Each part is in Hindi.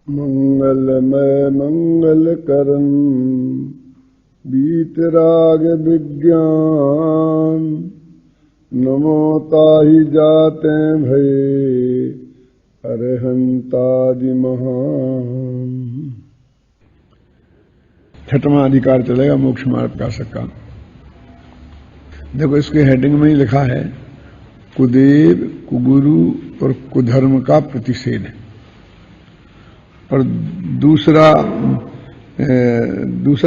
मंगलमय मंगलकरं वीतराग विज्ञान नमो ताहि जाते भये अरहंतादि महान। छठवां अधिकार चलेगा मोक्ष मार्ग प्रकाशक का। देखो इसके हेडिंग में ही लिखा है कुदेव कुगुरु और कुधर्म का प्रतिषेध। और दूसरा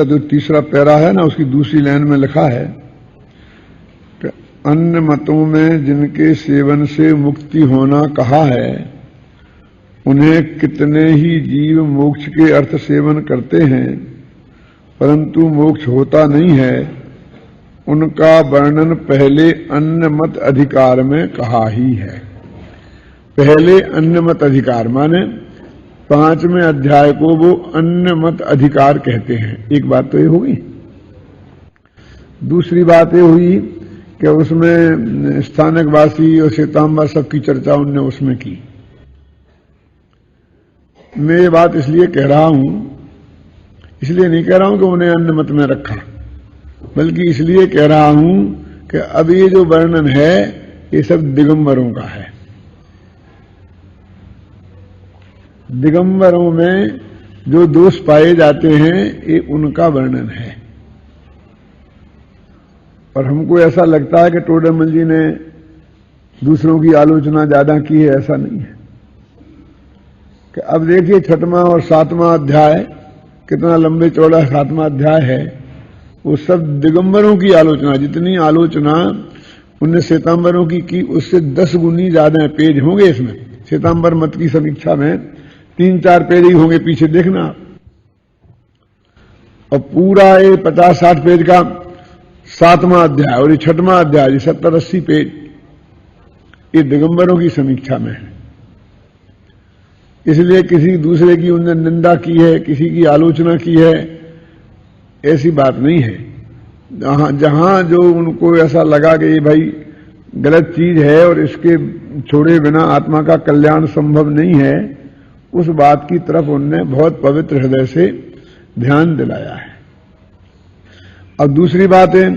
जो तीसरा पैरा है ना, उसकी दूसरी लाइन में लिखा है कि अन्य मतों में जिनके सेवन से मुक्ति होना कहा है, उन्हें कितने ही जीव मोक्ष के अर्थ सेवन करते हैं परंतु मोक्ष होता नहीं है, उनका वर्णन पहले अन्य मत अधिकार में कहा ही है। पहले अन्य मत अधिकार माने 5वें अध्याय को वो अन्य मत अधिकार कहते हैं। एक बात तो ये होगी। दूसरी बात ये हुई कि उसमें स्थानकवासी और श्वेतांबर सबकी चर्चा उनने उसमें की। मैं ये बात इसलिए कह रहा हूं, इसलिए नहीं कह रहा हूं कि उन्हें अन्य मत में रखा, बल्कि इसलिए कह रहा हूं कि अब ये जो वर्णन है ये सब दिगंबरों का है। दिगंबरों में जो दोष पाए जाते हैं ये उनका वर्णन है। और हमको ऐसा लगता है कि टोडरमल जी ने दूसरों की आलोचना ज्यादा की है, ऐसा नहीं है। कि अब देखिए 6वां और 7वां अध्याय कितना लंबे चौड़ा 7वां अध्याय है, वो सब दिगंबरों की आलोचना। जितनी आलोचना उनने श्वेतांबरों की उससे 10 गुनी ज्यादा पेज होंगे इसमें। श्वेतांबर मत की समीक्षा में 3-4 पेज ही होंगे, पीछे देखना। और पूरा ये 50-60 पेज का 7वां अध्याय और ये 6वां अध्याय, ये 70-80 पेज ये दिगंबरों की समीक्षा में है। इसलिए किसी दूसरे की उनने निंदा की है, किसी की आलोचना की है, ऐसी बात नहीं है। जहां जो उनको ऐसा लगा कि ये भाई गलत चीज है और इसके छोड़े बिना आत्मा का कल्याण संभव नहीं है, उस बात की तरफ उनने बहुत पवित्र हृदय से ध्यान दिलाया है। अब दूसरी बात है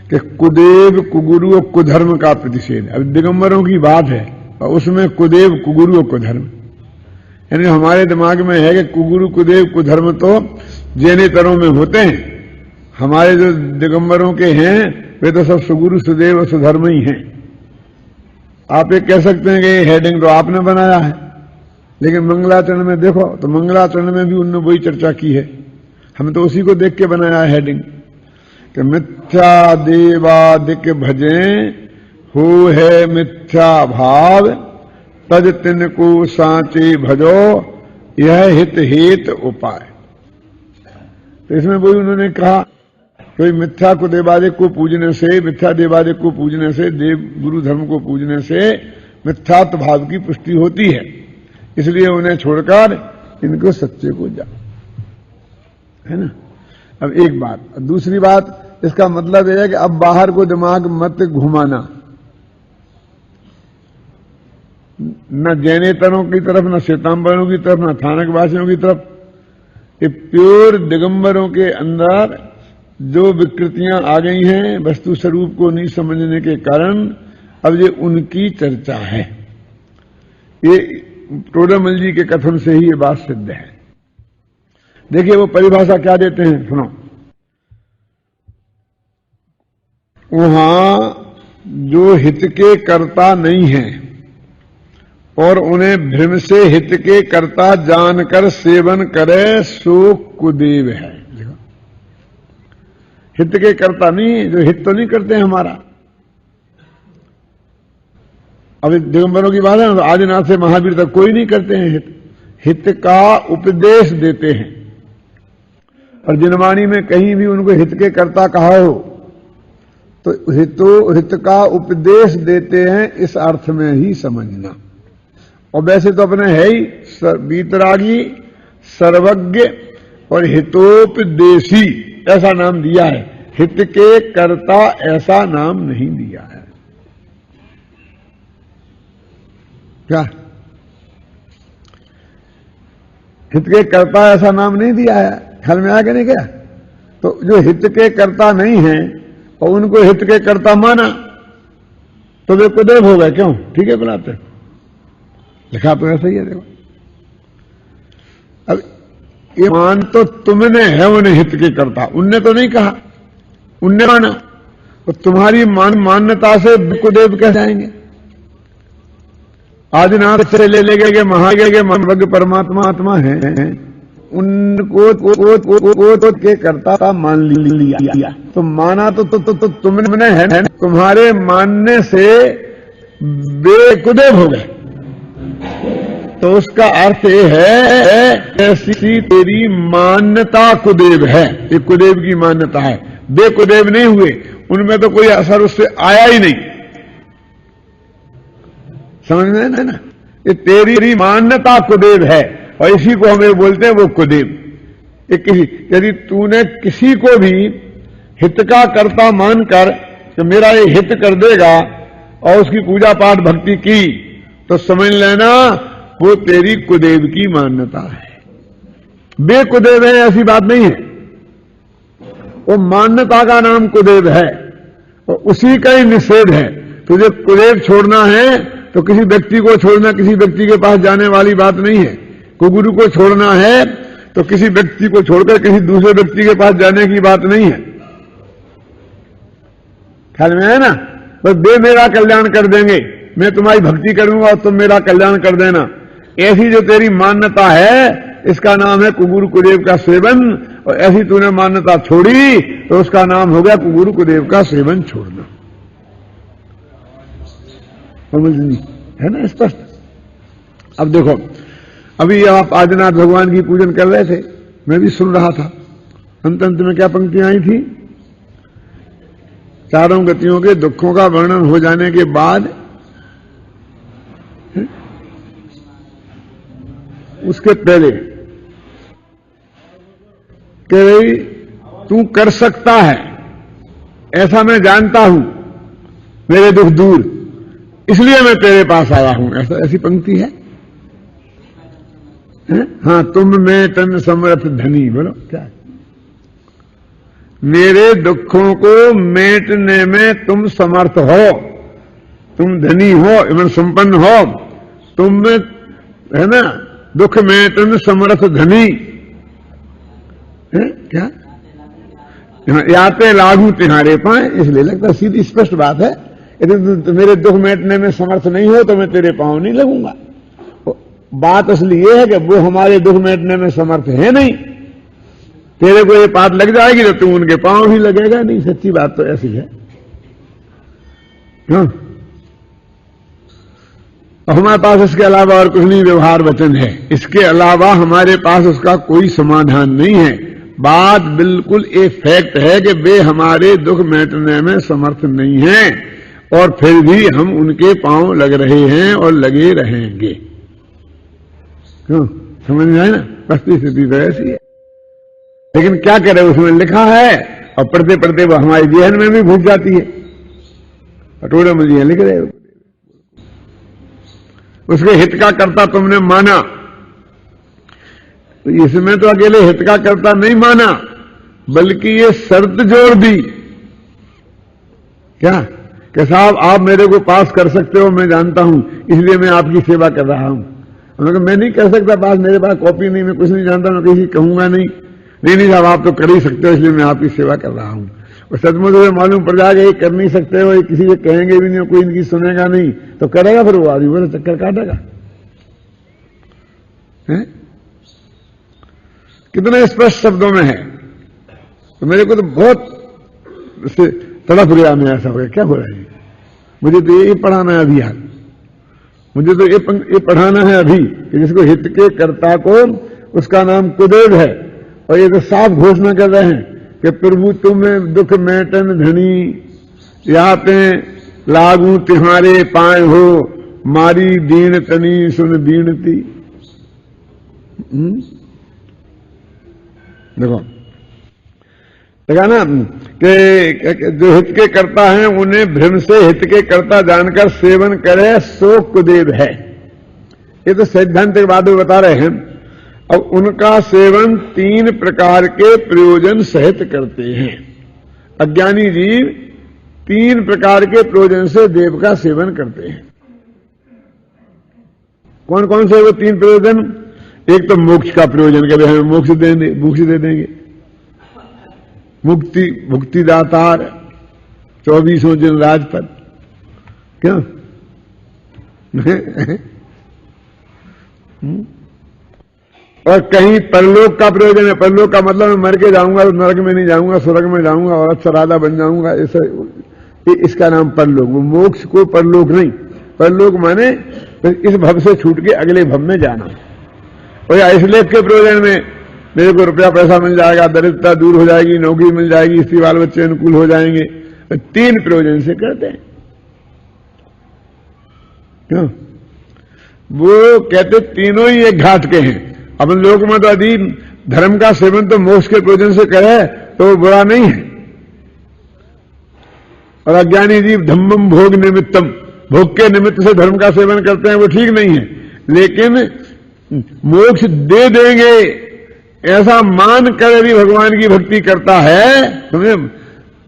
कि कुदेव कुगुरु और कुधर्म का प्रतिषेध। अब दिगंबरों की बात है और उसमें कुदेव कुगुरु और कुधर्म, यानी हमारे दिमाग में है कि कुगुरु कुदेव कुधर्म तो जैनेतरों में होते हैं। हमारे जो दिगंबरों के हैं वे तो सब सुगुरु सुदेव और सुधर्म ही हैं। आप ये कह सकते हैं कि ये हेडिंग तो आपने बनाया है, लेकिन मंगलाचरण में देखो तो मंगलाचरण में भी उन्होंने वही चर्चा की है। हम तो उसी को देख के बनाया है हेडिंग कि मिथ्या देवादिक भजें हो है मिथ्या भाव, तज तिनको सांचे भजो यह हित हेत उपाय। तो इसमें वही उन्होंने कहा कोई मिथ्या को देवादिक को पूजने से, मिथ्या देवादिक को पूजने से, देव गुरु धर्म को पूजने से मिथ्यात्व भाव की पुष्टि होती है। इसलिए उन्हें छोड़कर इनको सच्चे को जा, है ना। अब एक बात। दूसरी बात, इसका मतलब यह है कि अब बाहर को दिमाग मत घुमाना, न जैनेतरों की तरफ, न श्वेतांबरों की तरफ, न स्थानकवासियों की तरफ। ये प्योर दिगंबरों के अंदर जो विकृतियां आ गई हैं वस्तु स्वरूप को नहीं समझने के कारण, अब ये उनकी चर्चा है। ये टोडरमल जी के कथन से ही ये बात सिद्ध है। देखिए वो परिभाषा क्या देते हैं, सुनो। वहां जो हित के कर्ता नहीं है और उन्हें भ्रम से हित के कर्ता जानकर सेवन करे सो कुदेव है। हित के कर्ता नहीं, जो हित तो नहीं करते हैं हमारा। अब दिगंबरों की बात है ना, आदिनाथ से महावीर तक कोई नहीं करते हैं हित। हित का उपदेश देते हैं। और जिनवाणी में कहीं भी उनको हित के कर्ता कहा हो तो हित का उपदेश देते हैं, इस अर्थ में ही समझना। और वैसे तो अपने है ही वीतरागी, सर्वज्ञ और हितोपदेशी ऐसा नाम दिया है। हित के कर्ता ऐसा नाम नहीं दिया है। क्या हित के कर्ता ऐसा नाम नहीं दिया है, ख्याल में आ के नहीं गया। तो जो हित के कर्ता नहीं है और उनको हित के कर्ता माना तो वे कुदेव हो गए। क्यों? ठीक है बनाते, लिखा तो ऐसा ही है। देखो अब ये मान तो तुमने है उन्हें हित के कर्ता, उनने तो नहीं कहा, उनने माना। तो तुम्हारी मान्यता से कुदेव कह जाएंगे। आदिनाथ से ले गए महाज्ञ परमात्मा आत्मा है, उनको तो के कर्ता मान लिया। तो माना तो तुमने है, तुम्हारे मानने से बेकुदेव हो गए। तो उसका अर्थ ये है ऐसी तेरी मान्यता कुदेव है, ये कुदेव की मान्यता है। बेकुदेव नहीं हुए, उनमें तो कोई असर उससे आया ही नहीं। समझ में है ना? ये तेरी मान्यता कुदेव है और इसी को हमें बोलते हैं वो कुदेव। यदि तूने किसी को भी हित का कर्ता मानकर कि मेरा ये हित कर देगा और उसकी पूजा पाठ भक्ति की, तो समझ लेना वो तेरी कुदेव की मान्यता है। बेकुदेव है ऐसी बात नहीं है, वो मान्यता का नाम कुदेव है और उसी का ही निषेध है। तुझे कुदेव छोड़ना है तो किसी व्यक्ति को छोड़ना, किसी व्यक्ति के पास जाने वाली बात नहीं है। कुगुरु को छोड़ना है तो किसी व्यक्ति को छोड़कर किसी दूसरे व्यक्ति के पास जाने की बात नहीं है। ख्याल में है ना? बस वे मेरा कल्याण कर देंगे, मैं तुम्हारी भक्ति करूंगा और तुम मेरा कल्याण कर देना, ऐसी जो तेरी मान्यता है इसका नाम है कुगुरु कुदेव का सेवन। और ऐसी तूने मान्यता छोड़ी तो उसका नाम हो गया कुगुरु कुदेव का सेवन छोड़ना। समझ है ना स्पष्ट? अब देखो, अभी आप आदिनाथ भगवान की पूजन कर रहे थे, मैं भी सुन रहा था। अंत में क्या पंक्तियां आई थी? चारों गतियों के दुखों का वर्णन हो जाने के बाद उसके पहले कि भाई तू कर सकता है, ऐसा मैं जानता हूं, मेरे दुख दूर, इसलिए मैं तेरे पास आया हूं। ऐसी पंक्ति है? हाँ, तुम में तन समर्थ धनी, बोलो क्या? मेरे दुखों को मेटने में तुम समर्थ हो, तुम धनी हो एवं संपन्न हो, तुम में है ना दुख में तुम समर्थ धनी है क्या? याते लागू तिहारे पाए, इसलिए लगता सीधी स्पष्ट बात है। यदि मेरे दुख मेटने में समर्थ नहीं हो तो मैं तेरे पांव नहीं लगूंगा। बात असली ये है कि वो हमारे दुख मेटने में समर्थ है नहीं। तेरे को ये बात लग जाएगी तो तू उनके पांव भी लगेगा नहीं। सच्ची बात तो ऐसी है। हाँ, हमारे पास इसके अलावा और कुछ नहीं, व्यवहार वचन है। इसके अलावा हमारे पास उसका कोई समाधान नहीं है। बात बिल्कुल एक फैक्ट है कि वे हमारे दुख मेटने में समर्थ नहीं हैं और फिर भी हम उनके पांव लग रहे हैं और लगे रहेंगे। क्यों? समझ में आए ना? बस्ती स्थिति तो ऐसी है, लेकिन क्या करे, उसमें लिखा है और पढ़ते पढ़ते वो हमारे जहन में भी घुस जाती है। पटोरे मुझे लिख रहे हो, उसके हित का कर्ता तुमने माना, तो इसमें तो अकेले हित का कर्ता नहीं माना, बल्कि ये शर्त जोड़ दी। क्या कि साहब आप मेरे को पास कर सकते हो, मैं जानता हूं, इसलिए मैं आपकी सेवा कर रहा हूं। मैं नहीं कर सकता पास, मेरे पास कॉपी नहीं, मैं कुछ नहीं जानता, मैं किसी कहूंगा नहीं। नहीं साहब आप तो कर ही सकते हो, इसलिए मैं आपकी सेवा कर रहा हूं। और सचमुच में मालूम पड़ जाएगा ये कर नहीं सकते हो, ये किसी से कहेंगे भी नहीं, कोई इनकी सुनेगा नहीं, तो करेगा फिर वो आदमी वो चक्कर काटेगा। कितने स्पष्ट शब्दों में है। तो मेरे को तो बहुत तड़प गया, मैं ऐसा हो गया, क्या हो रहा है, मुझे तो ये पढ़ाना है अभी, यार मुझे तो ये पढ़ाना है अभी कि जिसको हित के कर्ता को उसका नाम कुदेव है। और ये तो साफ घोषणा कर रहे हैं कि प्रभु तुम्हें दुख मेटन धनी, याते लागू तिहारे पाए हो, मारी दीन तनी सुन दीनती। देखो देखा ना कि जो हित के कर्ता हैं उन्हें भ्रम से हित के कर्ता जानकर सेवन करे सो कुदेव है। ये तो सैद्धांतिक बात बता रहे हैं। अब उनका सेवन 3 प्रकार के प्रयोजन सहित करते हैं। अज्ञानी जीव 3 प्रकार के प्रयोजन से देव का सेवन करते हैं। कौन कौन से वो 3 प्रयोजन? एक तो मोक्ष का प्रयोजन के हमें मोक्ष दे देंगे, मुक्ति मुक्तिदातार 24 दिन राजपद, क्या और कहीं परलोक का प्रयोजन है। परलोक का मतलब मैं मर के जाऊंगा तो नरक में नहीं जाऊंगा, स्वर्ग में जाऊंगा और अच्छा राजा बन जाऊंगा, ऐसा इसका नाम परलोक। वो मोक्ष को परलोक नहीं, परलोक माने इस भव से छूट के अगले भव में जाना। और इसलिए के प्रयोजन में मेरे को रुपया पैसा मिल जाएगा, दरिद्रता दूर हो जाएगी, नौकरी मिल जाएगी, स्त्री बाल बच्चे अनुकूल हो जाएंगे, 3 प्रयोजन से करते हैं। क्यों? वो कहते तीनों ही एक घाट के हैं। अपन लोग मत अधीन धर्म का सेवन तो मोक्ष के प्रयोजन से करे तो वो बुरा नहीं है, और अज्ञानी जीव धम्मम भोग निमित्तम, भोग के निमित्त से धर्म का सेवन करते हैं, वो ठीक नहीं है। लेकिन मोक्ष दे देंगे ऐसा मान कर यदि भगवान की भक्ति करता है समझे,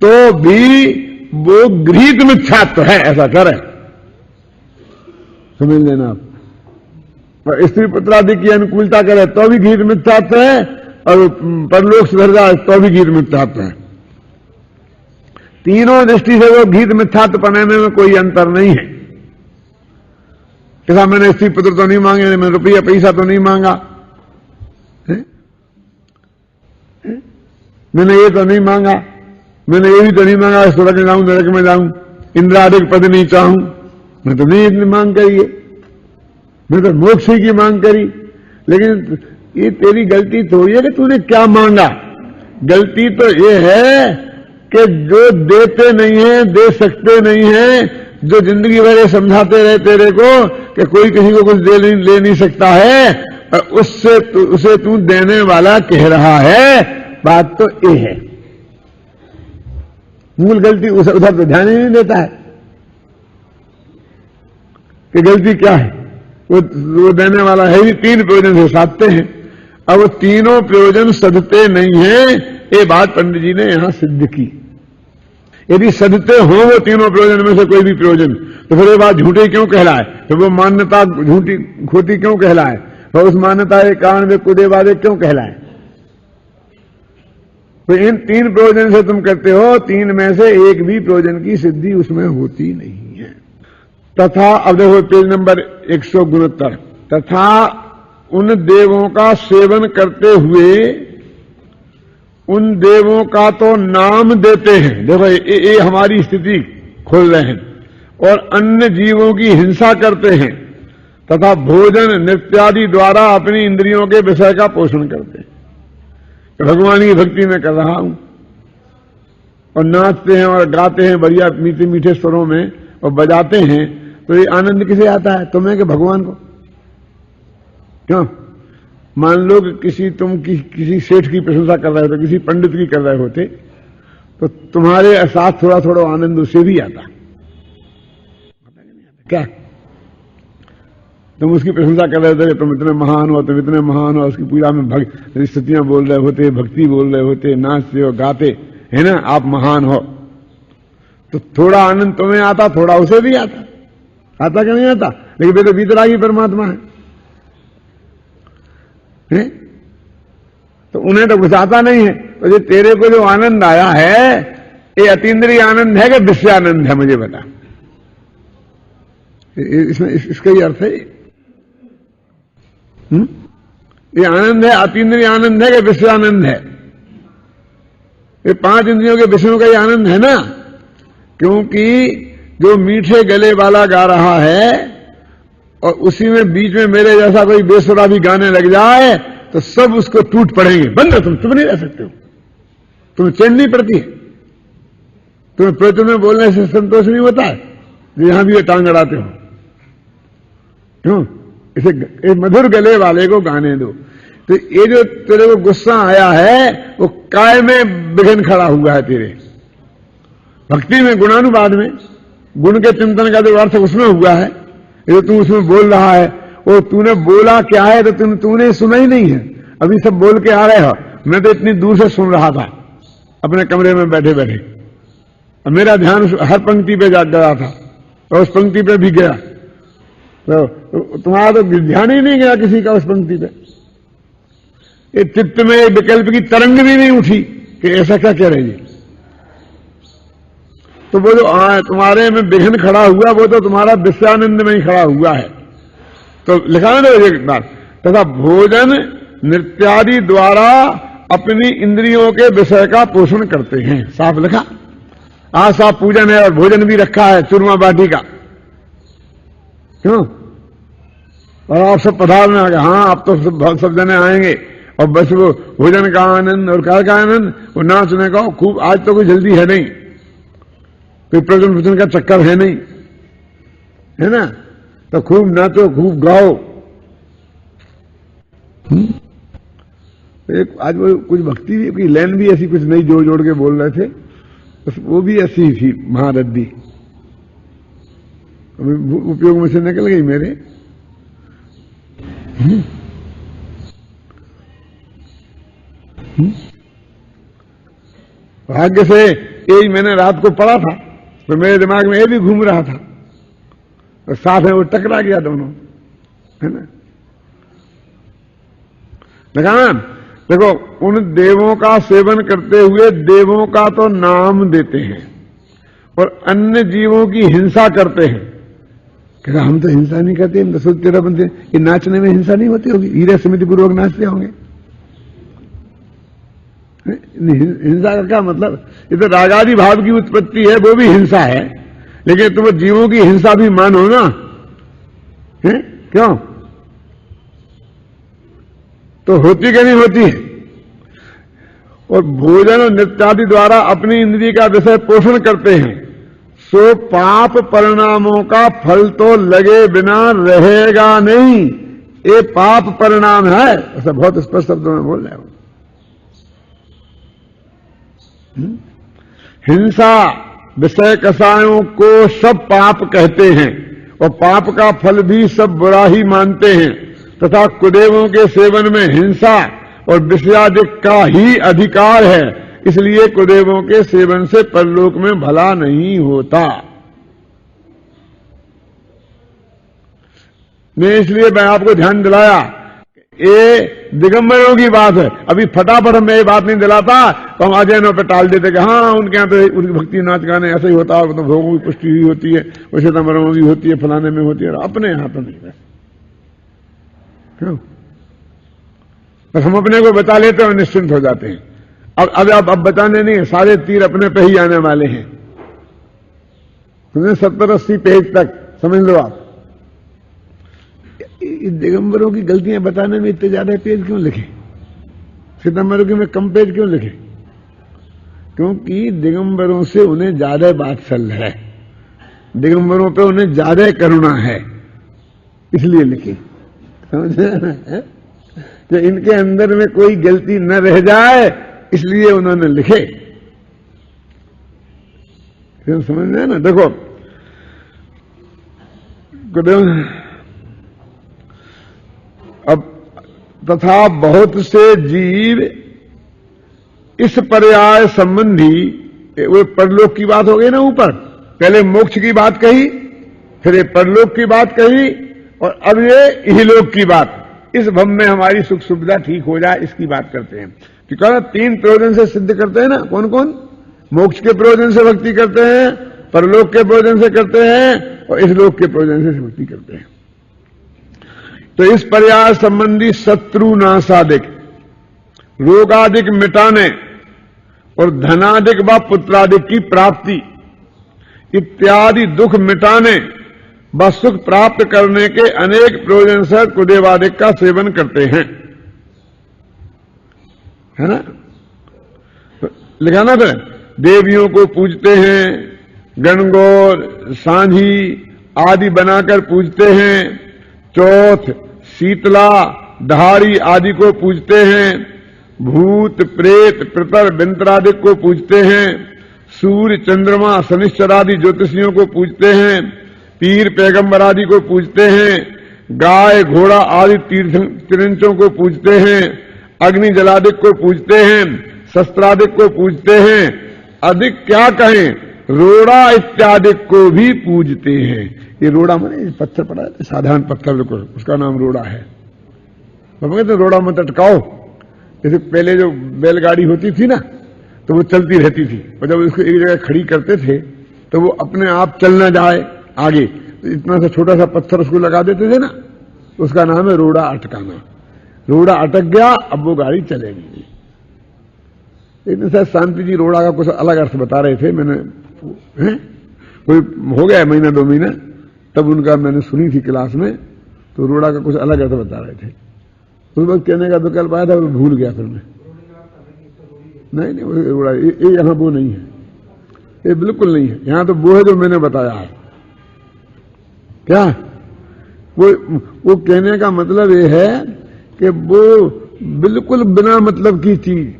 तो भी वो गृहीत मिथ्यात्व है, ऐसा करे, समझ लेना आप। स्त्री पुत्रादि की अनुकूलता करे तो भी गीत मिथ्यात्व है, और परलोक सुधर जाए तो भी गीत मिथ्यात्व है। तीनों दृष्टि से वो गीत मिथ्यात्व बनाने में कोई अंतर नहीं है। कैसा मैंने स्त्री पुत्र तो नहीं मांगे, मैंने रुपया पैसा तो नहीं मांगा, मैंने ये तो नहीं मांगा, मैंने ये भी तो नहीं मांगा स्वर्ग में जाऊं नरक में जाऊं, इंद्रादिक पद नहीं चाहूं, मैं तो नहीं इतनी मांग करी है, मैं तो मोक्ष की मांग करी। लेकिन ये तेरी गलती थोड़ी है कि तूने क्या मांगा, गलती तो ये है कि जो देते नहीं है, दे सकते नहीं है, जो जिंदगी भर ये समझाते रहे तेरे को कि कोई किसी को कुछ ले नहीं सकता है, और उसे तू देने वाला कह रहा है, बात तो ये है। मूल गलती उधर तो ध्यान ही नहीं देता है कि गलती क्या है। वो देने वाला है ही, 3 प्रयोजन से साधते हैं। अब वो तीनों प्रयोजन सधते नहीं है, ये बात पंडित जी ने यहां सिद्ध की। यदि सधते हो वो तीनों प्रयोजन में से कोई भी प्रयोजन, तो फिर ये बात झूठी क्यों कहलाए, तो वो मान्यता झूठी खोटी क्यों कहलाए, और उस मान्यता के कारण वे कुदेवादे क्यों कहलाए। तो इन 3 प्रयोजन से तुम करते हो, 3 में से एक भी प्रयोजन की सिद्धि उसमें होती नहीं है। तथा अब देखो पेज नंबर 169, तथा उन देवों का सेवन करते हुए उन देवों का तो नाम देते हैं, देखो ये हमारी स्थिति खोल रहे हैं, और अन्य जीवों की हिंसा करते हैं, तथा भोजन नृत्यादि द्वारा अपनी इंद्रियों के विषय का पोषण करते हैं। भगवान की भक्ति में कर रहा हूं, और नाचते हैं और गाते हैं बढ़िया मीठे मीठे स्वरों में और बजाते हैं, तो ये आनंद किसे आता है, तुम्हें कि भगवान को? क्यों? मान लो कि तुम किसी सेठ की प्रशंसा कर रहे होते, किसी पंडित की कर रहे होते, तो तुम्हारे साथ थोड़ा थोड़ा आनंद उसे भी आता क्या? तुम उसकी प्रशंसा कर रहे होते, तुम इतने महान हो, तुम इतने महान हो, उसकी पूजा में स्तुतियां बोल रहे होते, भक्ति बोल रहे होते, नाचते हो गाते है ना, आप महान हो, तो थोड़ा आनंद तुम्हें आता, थोड़ा उसे भी आता कि नहीं आता? लेकिन वे तो वीतरागी परमात्मा है, तो उन्हें तो कुछ आता नहीं है। तो जो तेरे को जो आनंद आया है, ये अतीन्द्रिय आनंद है कि विषय आनंद है, मुझे बता। इसमें इसका ही अर्थ है, ये आनंद है, अतीन्द्रिय आनंद है कि विषय आनंद है? ये 5 इंद्रियों के विषयों का ही आनंद है ना, क्योंकि जो मीठे गले वाला गा रहा है और उसी में बीच में मेरे जैसा कोई बेसुरा भी गाने लग जाए, तो सब उसको टूट पड़ेंगे, बंद तुम चुप नहीं रह सकते हो, तुम्हें चैन नहीं पड़ती है, तुम्हें प्रवचन में बोलने से संतोष नहीं होता है, यहां भी ये टांग अड़ाते हो। क्यों? इसे मधुर गले वाले को गाने दो। तो ये जो तेरे को गुस्सा आया है, वो काय में विघ्न खड़ा हुआ है तेरे भक्ति में, गुणानुवाद में, गुण के चिंतन का जो अर्थ उसमें हुआ है, ये तू उसमें बोल रहा है, वो तूने बोला क्या है तो तूने सुना ही नहीं है। अभी सब बोल के आ रहे हो, मैं तो इतनी दूर से सुन रहा था अपने कमरे में बैठे बैठे, और मेरा ध्यान हर पंक्ति पे जा रहा था और उस पंक्ति पे भी गया, तो तुम्हारा तो ध्यान ही नहीं गया किसी का उस पंक्ति पे। ये चित्त में एक विकल्प की तरंग भी नहीं उठी कि ऐसा क्या कह रहे हैं। तो वो जो तुम्हारे में विघ्न खड़ा हुआ वो तो तुम्हारा विषयानंद में ही खड़ा हुआ है। तो लिखा ना एक बार, तथा भोजन नृत्यादि द्वारा अपनी इंद्रियों के विषय का पोषण करते हैं। साफ लिखा, आज साफ पूजन है और भोजन भी रखा है चूरमा बाटी का, क्यों? और आप सब पधार में आ गए, हाँ आप तो सब जने आएंगे, और बस वो भोजन का आनंद और कार का आनंद, वो नाचने का खूब। आज तो कोई जल्दी है नहीं, कोई प्रवचन का चक्कर है नहीं, है ना? तो खूब नाचो, खूब गाओ। एक आज वो कुछ भक्ति की लाइन भी ऐसी कुछ नई जोड़ जोड़ के बोल रहे थे, वो भी ऐसी ही थी महारद्दी, उपयोग में से निकल गई मेरे। भाग्य से यही मैंने रात को पढ़ा था, तो मेरे दिमाग में ये भी घूम रहा था, और साथ में वो टकरा गया दोनों, है ना? देखा ना? देखो, उन देवों का सेवन करते हुए देवों का तो नाम देते हैं और अन्य जीवों की हिंसा करते हैं। कहता हम तो हिंसा नहीं करते, हम तो सोचते रह बनते, ये नाचने में हिंसा नहीं होती होगी, हीरे समिति पूर्वक नाचते होंगे। हिंसा का क्या मतलब? ये तो रागादि भाव की उत्पत्ति है, वो भी हिंसा है, लेकिन तुम जीवों की हिंसा भी मानो ना, है? क्यों? तो होती कि नहीं होती है? और भोजन और नृत्यादि द्वारा अपनी इंद्रिय का विषय पोषण करते हैं, सो पाप परिणामों का फल तो लगे बिना रहेगा नहीं। ये पाप परिणाम है, ऐसा बहुत स्पष्ट शब्दों में बोल रहे हो। हिंसा विषय कसायों को सब पाप कहते हैं और पाप का फल भी सब बुरा ही मानते हैं, तथा कुदेवों के सेवन में हिंसा और विषयादिक का ही अधिकार है, इसलिए कुदेवों के सेवन से परलोक में भला नहीं होता। मैं इसलिए मैं आपको ध्यान दिलाया, ये दिगंबरों की बात है। अभी फटाफट मैं ये बात नहीं दिलाता तो हम अजैनों पे टाल देते कि हाँ उनके यहाँ तो उनकी भक्ति नाच गाने ऐसा ही होता है, तो भोगों की पुष्टि हुई होती है, वैसे तमरों में भी होती है, फलाने में होती है, अपने यहाँ तो नहीं है। क्यों? बस हम अपने को बता लेते और निश्चिंत हो जाते हैं। अब बताने नहीं, सारे तीर अपने पे ही आने वाले हैं। 70-80 पेज तक समझ लो आप। दिगंबरों की गलतियां बताने में इतने ज्यादा पेज क्यों लिखे? सितंबरों के में कम पेज क्यों लिखे? क्योंकि दिगंबरों से उन्हें ज्यादा वात्सल्य है, दिगंबरों पे उन्हें ज्यादा करुणा है, इसलिए लिखे। समझे? कि इनके अंदर में कोई गलती न रह जाए इसलिए उन्होंने लिखे। समझ में ना? देखो, अब तथा बहुत से जीव इस पर्याय संबंधी, वो परलोक की बात हो गई ना, ऊपर पहले मोक्ष की बात कही, फिर ये परलोक की बात कही, और अब ये इहलोक की बात। इस भव में हमारी सुख सुविधा ठीक हो जाए इसकी बात करते हैं। तो क्या 3 प्रयोजन से सिद्ध करते हैं ना। कौन कौन? मोक्ष के प्रयोजन से भक्ति करते हैं, परलोक के प्रयोजन से करते हैं, और इस लोक के प्रयोजन से भक्ति करते हैं। तो इस पर्याय संबंधी शत्रु नाशादिक, रोगादिक मिटाने और धनादिक व पुत्रादिक की प्राप्ति इत्यादि दुख मिटाने व सुख प्राप्त करने के अनेक प्रयोजन से कुदेवादिक का सेवन करते हैं, है ना? लिखा ना था, देवियों को पूजते हैं, गणगौर, सांझी आदि बनाकर पूजते हैं, चौथ, शीतला, दहाड़ी आदि को पूजते हैं, भूत, प्रेत, पितर, बिंत्रादि को पूजते हैं, सूर्य, चंद्रमा, शनिश्चर आदि ज्योतिषियों को पूजते हैं, पीर, पैगंबर आदि को पूजते हैं, गाय, घोड़ा आदि तीर्थंचों को पूजते हैं, अग्नि जलादिक को पूजते हैं, शस्त्रादिक को पूजते हैं, अधिक क्या कहें, रोड़ा इत्यादि को भी पूजते हैं। ये रोड़ा माने पत्थर पड़ा है, साधारण पत्थर को, उसका नाम रोड़ा है। कहते रोड़ा मत अटकाओ। जैसे पहले जो बैलगाड़ी होती थी ना, तो वो चलती रहती थी, और जब उसको एक जगह खड़ी करते थे तो वो अपने आप चल ना जाए आगे, तो इतना सा छोटा सा पत्थर उसको लगा देते थे ना, उसका नाम है रोड़ा अटकाना। रोड़ा अटक गया, अब वो गाड़ी चलेगी। लेकिन शायद शांति जी रोड़ा का कुछ अलग अर्थ बता रहे थे, मैंने कोई हो गया महीना 2 महीना, तब उनका मैंने सुनी थी क्लास में, तो रोड़ा का कुछ अलग अर्थ बता रहे थे। उस वक्त कहने का विकल्प आया था, वो भूल गया फिर मैं। नहीं वो रोड़ा ये यहां वो नहीं है, ये बिल्कुल नहीं है। यहां तो वो है जो मैंने बताया है। क्या वो कहने का मतलब ये है कि वो बिल्कुल बिना मतलब की चीज,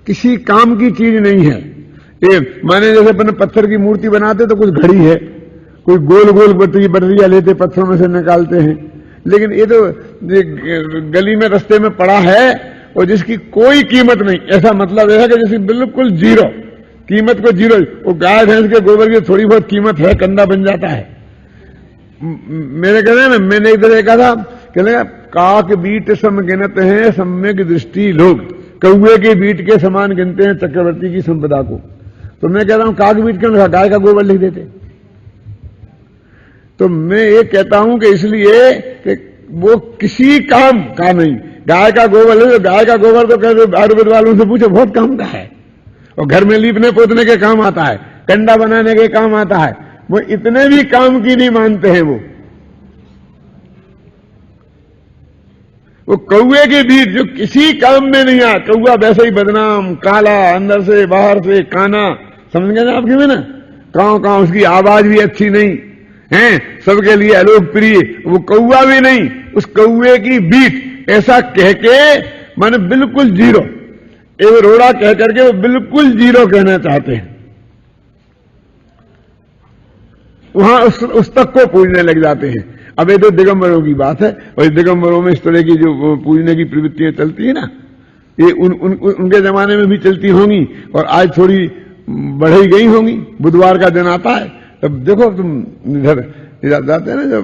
किसी काम की चीज नहीं है। ये माने जैसे अपने पत्थर की मूर्ति बनाते तो कुछ घड़ी है, कोई गोल गोल बटरिया लेते पत्थरों में से निकालते हैं, लेकिन ये तो गली में रास्ते में पड़ा है और जिसकी कोई कीमत नहीं। ऐसा मतलब यह है कि जैसे बिल्कुल जीरो कीमत को जीरो। वो गाय भैंस के गोबर की थोड़ी बहुत कीमत है, कंधा बन जाता है। मेरे कहने ना, मैंने एक तरह कहा था, कहने काक बीट सम गिनत हैं सम्यक दृष्टि लोग, कौए के बीट के समान गिनते हैं चक्रवर्ती की संपदा को। तो मैं कह रहा हूं काक बीट क्यों लिखा, गाय का गोबर लिख देते। तो मैं ये कहता हूं कि इसलिए कि वो किसी काम का नहीं। गाय का गोबर ले, गाय का गोबर तो कहते आयुर्वेद वालों से पूछो बहुत काम का है, और घर में लीपने पोतने के काम आता है, कंडा बनाने के काम आता है। वो इतने भी काम की नहीं मानते हैं। वो कौए के बीच जो किसी काम में नहीं आ, कौआ वैसे ही बदनाम, काला, अंदर से बाहर से काना, समझ गए ना आपकी में ना, कांव उसकी आवाज भी अच्छी नहीं है, सबके लिए अलोकप्रिय, वो कौआ भी नहीं। उस कौए की बीट ऐसा कह के माने बिल्कुल जीरो, एक रोड़ा कह करके वो बिल्कुल जीरो कहना चाहते हैं। वहां उस तक को पूजने लग जाते हैं। अब ये तो दिगंबरों की बात है, और दिगंबरों में इस तरह की जो पूजने की प्रवृत्तियां चलती है ना, ये उनके जमाने में भी चलती होंगी, और आज थोड़ी बढ़ाई गई होंगी। बुधवार का दिन आता है, तब देखो तुम इधर जाते हैं ना, जब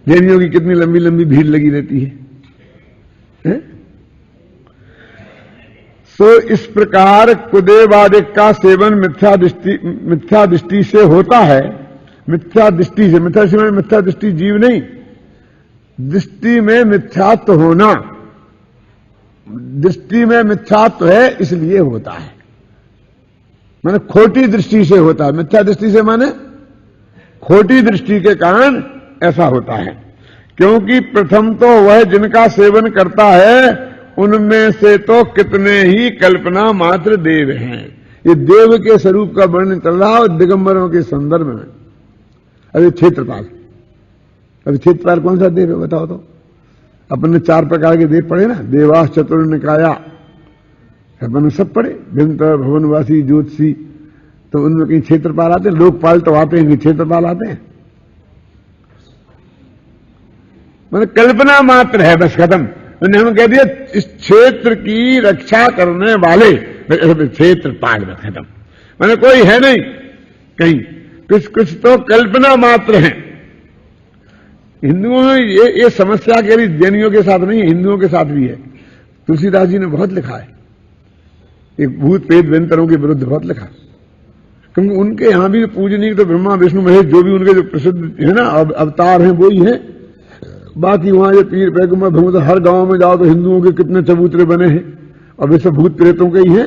जैनियों की कितनी लंबी लंबी भीड़ लगी रहती है। सो इस प्रकार कुदेवादिक का सेवन मिथ्या दृष्टि से होता है। मिथ्या दृष्टि से, मिथ्या दृष्टि जीव नहीं, दृष्टि में मिथ्यात्व होना, दृष्टि में मिथ्यात्व है इसलिए होता है, माने खोटी दृष्टि से होता है। मिथ्या दृष्टि से माने खोटी दृष्टि के कारण ऐसा होता है। क्योंकि प्रथम तो वह जिनका सेवन करता है उनमें से तो कितने ही कल्पना मात्र देव हैं। ये देव के स्वरूप का वर्णन चल रहा है दिगंबरों के संदर्भ में। अभी क्षेत्रपाल कौन सा देव है बताओ तो? अपने 4 प्रकार के देव पढ़े ना, देवास चतुर्निकाया, अपन सब पढ़े, भिंतर भवनवासी ज्योतिषी, तो उनमें कहीं क्षेत्रपाल आते हैं। लोकपाल तो आते हैं कि क्षेत्रपाल आते हैं, मतलब कल्पना मात्र है, बस खत्म। उन्हें हम कह दिया इस क्षेत्र की रक्षा करने वाले क्षेत्रपाल, बस खत्म। मैंने कोई है नहीं कहीं, कुछ तो कल्पना मात्र है। हिंदुओं में ये समस्या के लिए जैनियों के साथ नहीं है, हिंदुओं के साथ भी है। तुलसीदास जी ने बहुत लिखा है, एक भूत प्रेत व्यंतरों के विरुद्ध बहुत लिखा, क्योंकि उनके यहां भी पूजनीय तो ब्रह्मा विष्णु महेश जो भी उनके जो प्रसिद्ध है ना अवतार हैं वो ही है। बाकी वहां ये पीर पैगंबर भगवत हर गांव में जाओ तो हिंदुओं के कितने चबूतरे बने हैं, और वे सब भूत प्रेतों के ही हैं।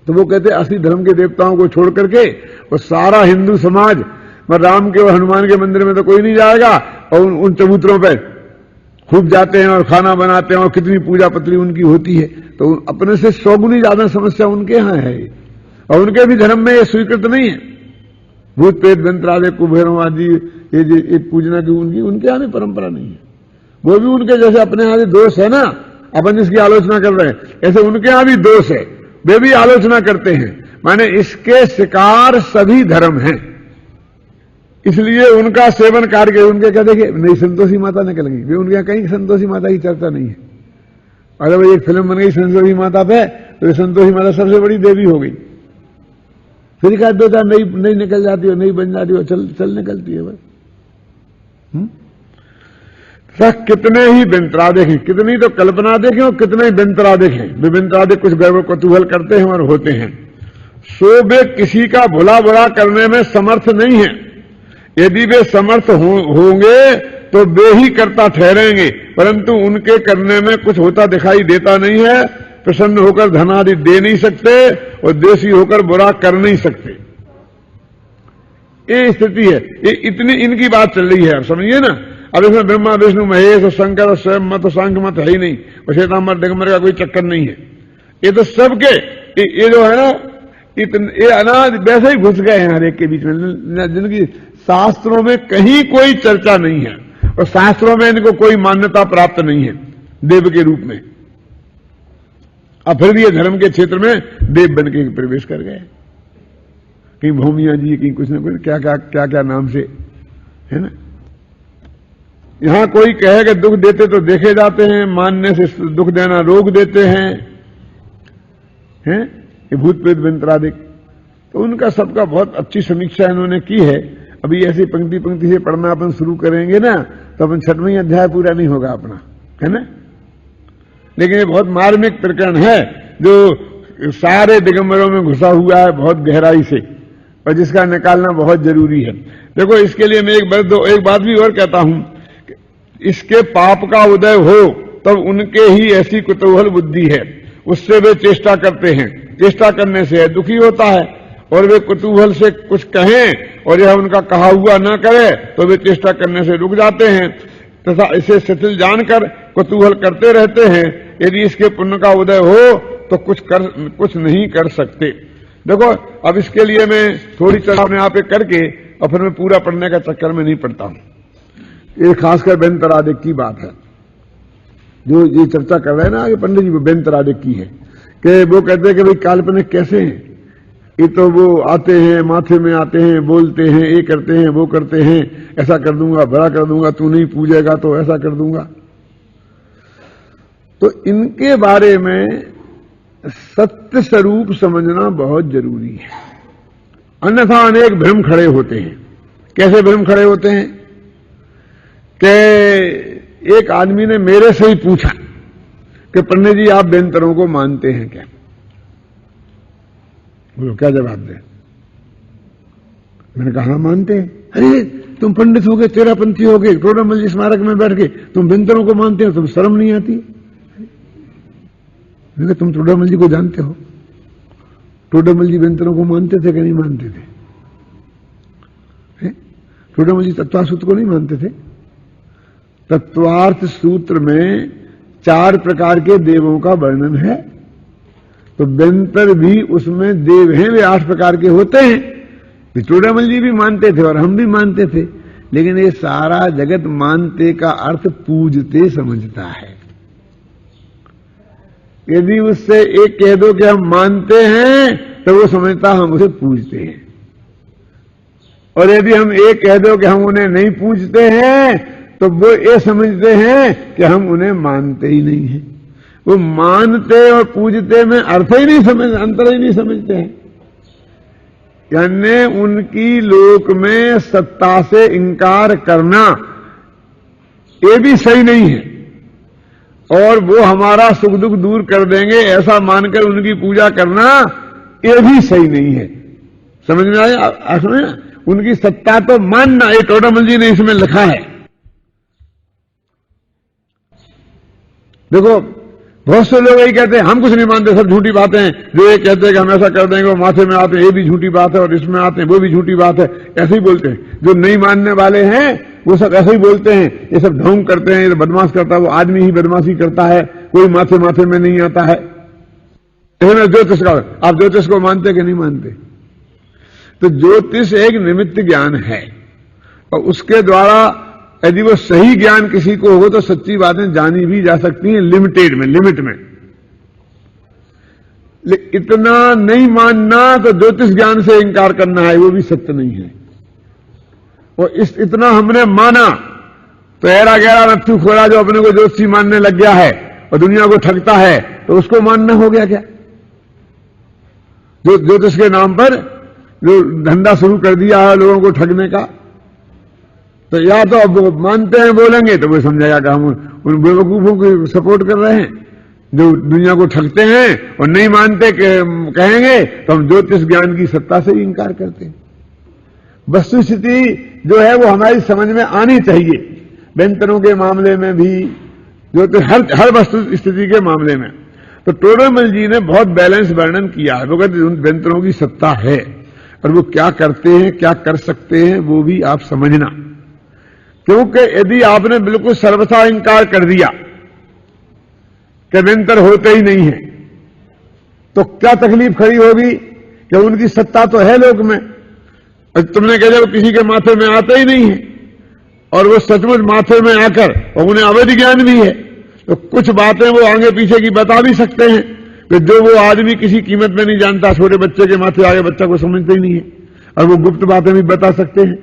तो वो कहते असली धर्म के देवताओं को छोड़ करके वो सारा हिंदू समाज राम के और हनुमान के मंदिर में तो कोई नहीं जाएगा, और उन चबूतरों पर खूब जाते हैं और खाना बनाते हैं, और कितनी पूजा पत्री उनकी होती है। तो अपने से 100 गुनी ज्यादा समस्या उनके यहां है, और उनके भी धर्म में ये स्वीकृत नहीं है। भूत प्रेत व्यंतरादि कुबेरों आदि ये पूजना की उनके यहां भी परंपरा नहीं है। वो भी उनके जैसे अपने यहां दोष है ना, अपन जिसकी आलोचना कर रहे हैं, ऐसे उनके यहां भी दोष है, वे भी आलोचना करते हैं। माने इसके शिकार सभी धर्म हैं, इसलिए उनका सेवन करके उनके क्या देखे नहीं संतोषी माता निकल गई, वे उनके यहाँ कहीं संतोषी माता की चर्चा नहीं है। अगर भाई एक फिल्म बन गई संतोषी माता पे तो ये संतोषी माता सबसे बड़ी देवी हो गई। फिर कहा दो चार नई निकल जाती हो, नई बन जाती हो, चल निकलती है बस। कितने ही बिंतरा देखें, कितनी तो कल्पना देखें और कितने ही बिंतरा देखें, वे बिंतरा देख कुछ गर्व कुतूहल करते हैं और होते हैं। सो वे किसी का भला बुरा करने में समर्थ नहीं है। यदि वे समर्थ होंगे तो वे ही करता ठहरेंगे, परंतु उनके करने में कुछ होता दिखाई देता नहीं है। प्रसन्न होकर धन आदि दे नहीं सकते और देशी होकर बुरा कर नहीं सकते। ये स्थिति है, ये इतनी इनकी बात चल रही है, आप समझिए ना। अब इसमें ब्रह्मा विष्णु महेश और शंकर और स्वयं मत सांख्य मत है ही नहीं, और श्वेतांबर दिगंबर का कोई चक्कर नहीं है। ये तो सबके ये जो है ना ये अनाज वैसे ही घुस गए हैं हर एक के बीच में, जिनकी शास्त्रों में कहीं कोई चर्चा नहीं है और शास्त्रों में इनको कोई मान्यता प्राप्त नहीं है देव के रूप में। अब फिर भी ये धर्म के क्षेत्र में देव बन के प्रवेश कर गए, कहीं भूमिया जी, कहीं कुछ ना कुछ क्या क्या क्या क्या नाम से, है ना। यहां कोई कहे कि दुख देते तो देखे जाते हैं, मानने से दुख देना रोक देते हैं, ये भूत प्रेत बिंतरादिक। तो उनका सबका बहुत अच्छी समीक्षा इन्होंने की है। अभी ऐसी पंक्ति पंक्ति से पढ़ना अपन शुरू करेंगे ना तो अपन 6वां अध्याय पूरा नहीं होगा अपना, है ना। लेकिन ये बहुत मार्मिक प्रकरण है जो सारे दिगंबरों में घुसा हुआ है बहुत गहराई से, और जिसका निकालना बहुत जरूरी है। देखो इसके लिए मैं एक बात भी और कहता हूं, इसके पाप का उदय हो तब उनके ही ऐसी कुतूहल बुद्धि है, उससे वे चेष्टा करते हैं। चेष्टा करने से दुखी होता है, और वे कुतूहल से कुछ कहें और यह उनका कहा हुआ न करे तो वे चेष्टा करने से रुक जाते हैं तथा इसे शिथिल जानकर कुतूहल करते रहते हैं। यदि इसके पुण्य का उदय हो तो कुछ नहीं कर सकते। देखो अब इसके लिए मैं थोड़ी चर्चा अपने आप करके और फिर मैं पूरा पढ़ने का चक्कर में नहीं पड़ता हूं। ये खासकर बेंतरादिक की बात है जो ये चर्चा कर रहे हैं ना, ये पंडित जी वो बेंतरादिक की है कि वो कहते हैं कि भाई काल्पनिक कैसे हैं। ये तो वो आते हैं, माथे में आते हैं, बोलते हैं, ये करते हैं, वो करते हैं, ऐसा कर दूंगा, बड़ा कर दूंगा, तू नहीं पूजेगा तो ऐसा कर दूंगा। तो इनके बारे में सत्य स्वरूप समझना बहुत जरूरी है, अन्यथा अनेक भ्रम खड़े होते हैं। कैसे भ्रम खड़े होते हैं कि एक आदमी ने मेरे से ही पूछा कि पंडित जी आप बेंतरों को मानते हैं क्या? बोलो क्या जवाब दे? मैंने कहा मानते हैं। अरे तुम पंडित हो गए, तेरापंथी हो गए, टोडामल जी स्मारक में बैठ के तुम बेंतरों को मानते हो, तुम शर्म नहीं आती? मैंने कहा तुम टोडामल जी को जानते हो? टोडामल जी बेंतरों को मानते थे कि नहीं मानते थे? टोडामल जी तत्वार्थ सूत्र को नहीं मानते थे? तत्वार्थ सूत्र में 4 प्रकार के देवों का वर्णन है, तो बेंतर भी उसमें देव हैं, वे 8 प्रकार के होते हैं। टोडामल जी भी मानते थे और हम भी मानते थे, लेकिन ये सारा जगत मानते का अर्थ पूजते समझता है। यदि उससे एक कह दो कि हम मानते हैं तो वो समझता हम उसे पूजते हैं, और यदि हम एक कह दो कि हम उन्हें नहीं पूजते हैं तो वो ये समझते हैं कि हम उन्हें मानते ही नहीं हैं। वो मानते और पूजते में अर्थ ही नहीं समझ, अंतर ही नहीं समझते हैं। यानी उनकी लोक में सत्ता से इंकार करना ये भी सही नहीं है, और वो हमारा सुख दुख दूर कर देंगे ऐसा मानकर उनकी पूजा करना ये भी सही नहीं है। समझ में आया? समझ ना, उनकी सत्ता तो मानना, ये टोडामल जी ने इसमें लिखा है। देखो बहुत से लोग यही कहते हैं हम कुछ नहीं मानते, सब झूठी बातें हैं। जो ये कहते हैं कि हम ऐसा कर देंगे, वो माथे में आते हैं, ये भी झूठी बात है, और इसमें आते हैं वो भी झूठी बात है, ऐसे ही बोलते हैं। जो नहीं मानने वाले हैं वो सब ऐसे ही बोलते हैं, ये सब ढोंग करते हैं, ये बदमाश करता है, वो आदमी ही बदमाशी करता है, कोई माथे माथे में नहीं आता है। ज्योतिष का आप ज्योतिष को मानते कि नहीं मानते? तो ज्योतिष एक निमित्त ज्ञान है, और उसके द्वारा यदि वो सही ज्ञान किसी को हो तो सच्ची बातें जानी भी जा सकती हैं लिमिटेड में, लिमिट में। इतना नहीं मानना तो ज्योतिष ज्ञान से इंकार करना है, वो भी सत्य नहीं है। और इतना हमने माना तो ऐरा गहरा नत्थू खोला जो अपने को ज्योतिषी मानने लग गया है और दुनिया को ठगता है, तो उसको मानना हो गया क्या? जो ज्योतिष के नाम पर जो धंधा शुरू कर दिया है लोगों को ठगने का, तो या तो अब वो मानते हैं बोलेंगे तो वो समझेगा कि हम उन बेवकूफों को सपोर्ट कर रहे हैं जो दुनिया को ठगते हैं, और नहीं मानते कहेंगे तो हम ज्योतिष ज्ञान की सत्ता से ही इंकार करते हैं। वस्तुस्थिति जो है वो हमारी समझ में आनी चाहिए, व्यंतरों के मामले में भी, ज्योतिष हर वस्तु स्थिति के मामले में। तो टोडरमल जी ने बहुत बैलेंस वर्णन किया है। वो कहते उन व्यंतरों की सत्ता है और वो क्या करते हैं, क्या कर सकते हैं, वो भी आप समझना। क्योंकि यदि आपने बिल्कुल सर्वथा इंकार कर दिया कि व्यंतर होते ही नहीं है, तो क्या तकलीफ खड़ी होगी कि उनकी सत्ता तो है लोक में, और तुमने कह दिया किसी के माथे में आते ही नहीं है, और वो सचमुच माथे में आकर, और उन्हें अवैध ज्ञान भी है, तो कुछ बातें वो आगे पीछे की बता भी सकते हैं कि जो वो आदमी किसी कीमत में नहीं जानता। छोटे बच्चे के माथे आगे बच्चा को समझते ही नहीं है, और वो गुप्त बातें भी बता सकते हैं।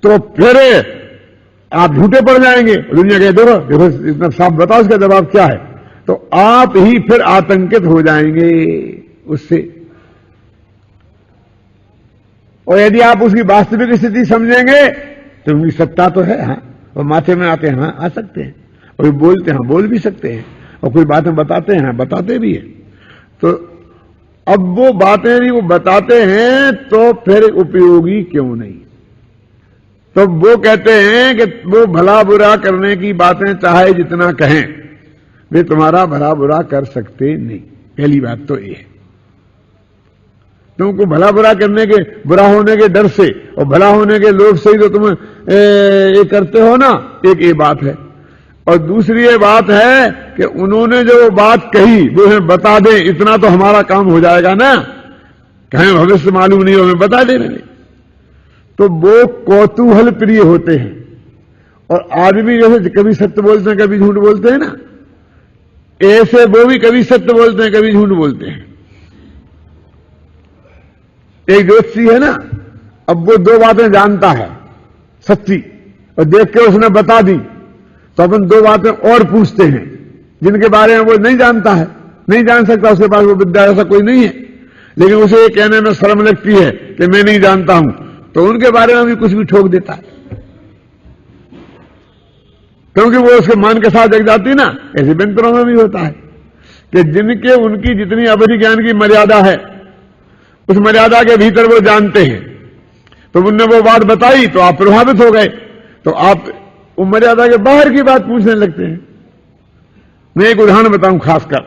तो फिर आप झूठे पड़ जाएंगे। दुनिया कहे देखो देखो इतना साफ बताओ इसका जवाब क्या है, तो आप ही फिर आतंकित हो जाएंगे उससे। और यदि आप उसकी वास्तविक स्थिति समझेंगे तो उनकी सत्ता तो है, हाँ, और माथे में आते हैं, हाँ आ सकते हैं, और बोलते हैं, बोल भी सकते हैं, और कोई बातें बताते हैं, बताते भी हैं। तो अब वो बातें यदि वो बताते हैं तो फिर उपयोगी क्यों नहीं? तो वो कहते हैं कि वो भला बुरा करने की बातें चाहे जितना कहें, वे तुम्हारा भला बुरा कर सकते नहीं। पहली बात तो ये है। तुमको भला बुरा करने के, बुरा होने के डर से और भला होने के लोभ से ही तो तुम ये करते हो ना, एक ये बात है। और दूसरी ये बात है कि उन्होंने जो बात कही वो हमें बता दें, इतना तो हमारा काम हो जाएगा ना। कहें भविष्य मालूम नहीं हो, हमें बता देने नहीं। तो वो कौतूहल प्रिय होते हैं। और आदमी जैसे कभी सत्य बोलते हैं कभी झूठ बोलते हैं ना, ऐसे वो भी कभी सत्य बोलते हैं कभी झूठ बोलते हैं। एक ज्योतिषी है ना, अब वो दो बातें जानता है सच्ची, और देख के उसने बता दी, तो अपन दो बातें और पूछते हैं जिनके बारे में वो नहीं जानता है, नहीं जान सकता, उसके पास वो विद्या ऐसा कोई नहीं है, लेकिन उसे ये कहने में शर्म लगती है कि मैं नहीं जानता हूं, तो उनके बारे में भी कुछ भी ठोक देता है, क्योंकि वो उसके मान के साथ एक जाती ना। ऐसे व्यंतरों में भी होता है कि जिनके उनकी जितनी अवधि ज्ञान की मर्यादा है, उस मर्यादा के भीतर वो जानते हैं, तो उनने वो बात बताई तो आप प्रभावित हो गए, तो आप वो मर्यादा के बाहर की बात पूछने लगते हैं। मैं एक उदाहरण बताऊं खासकर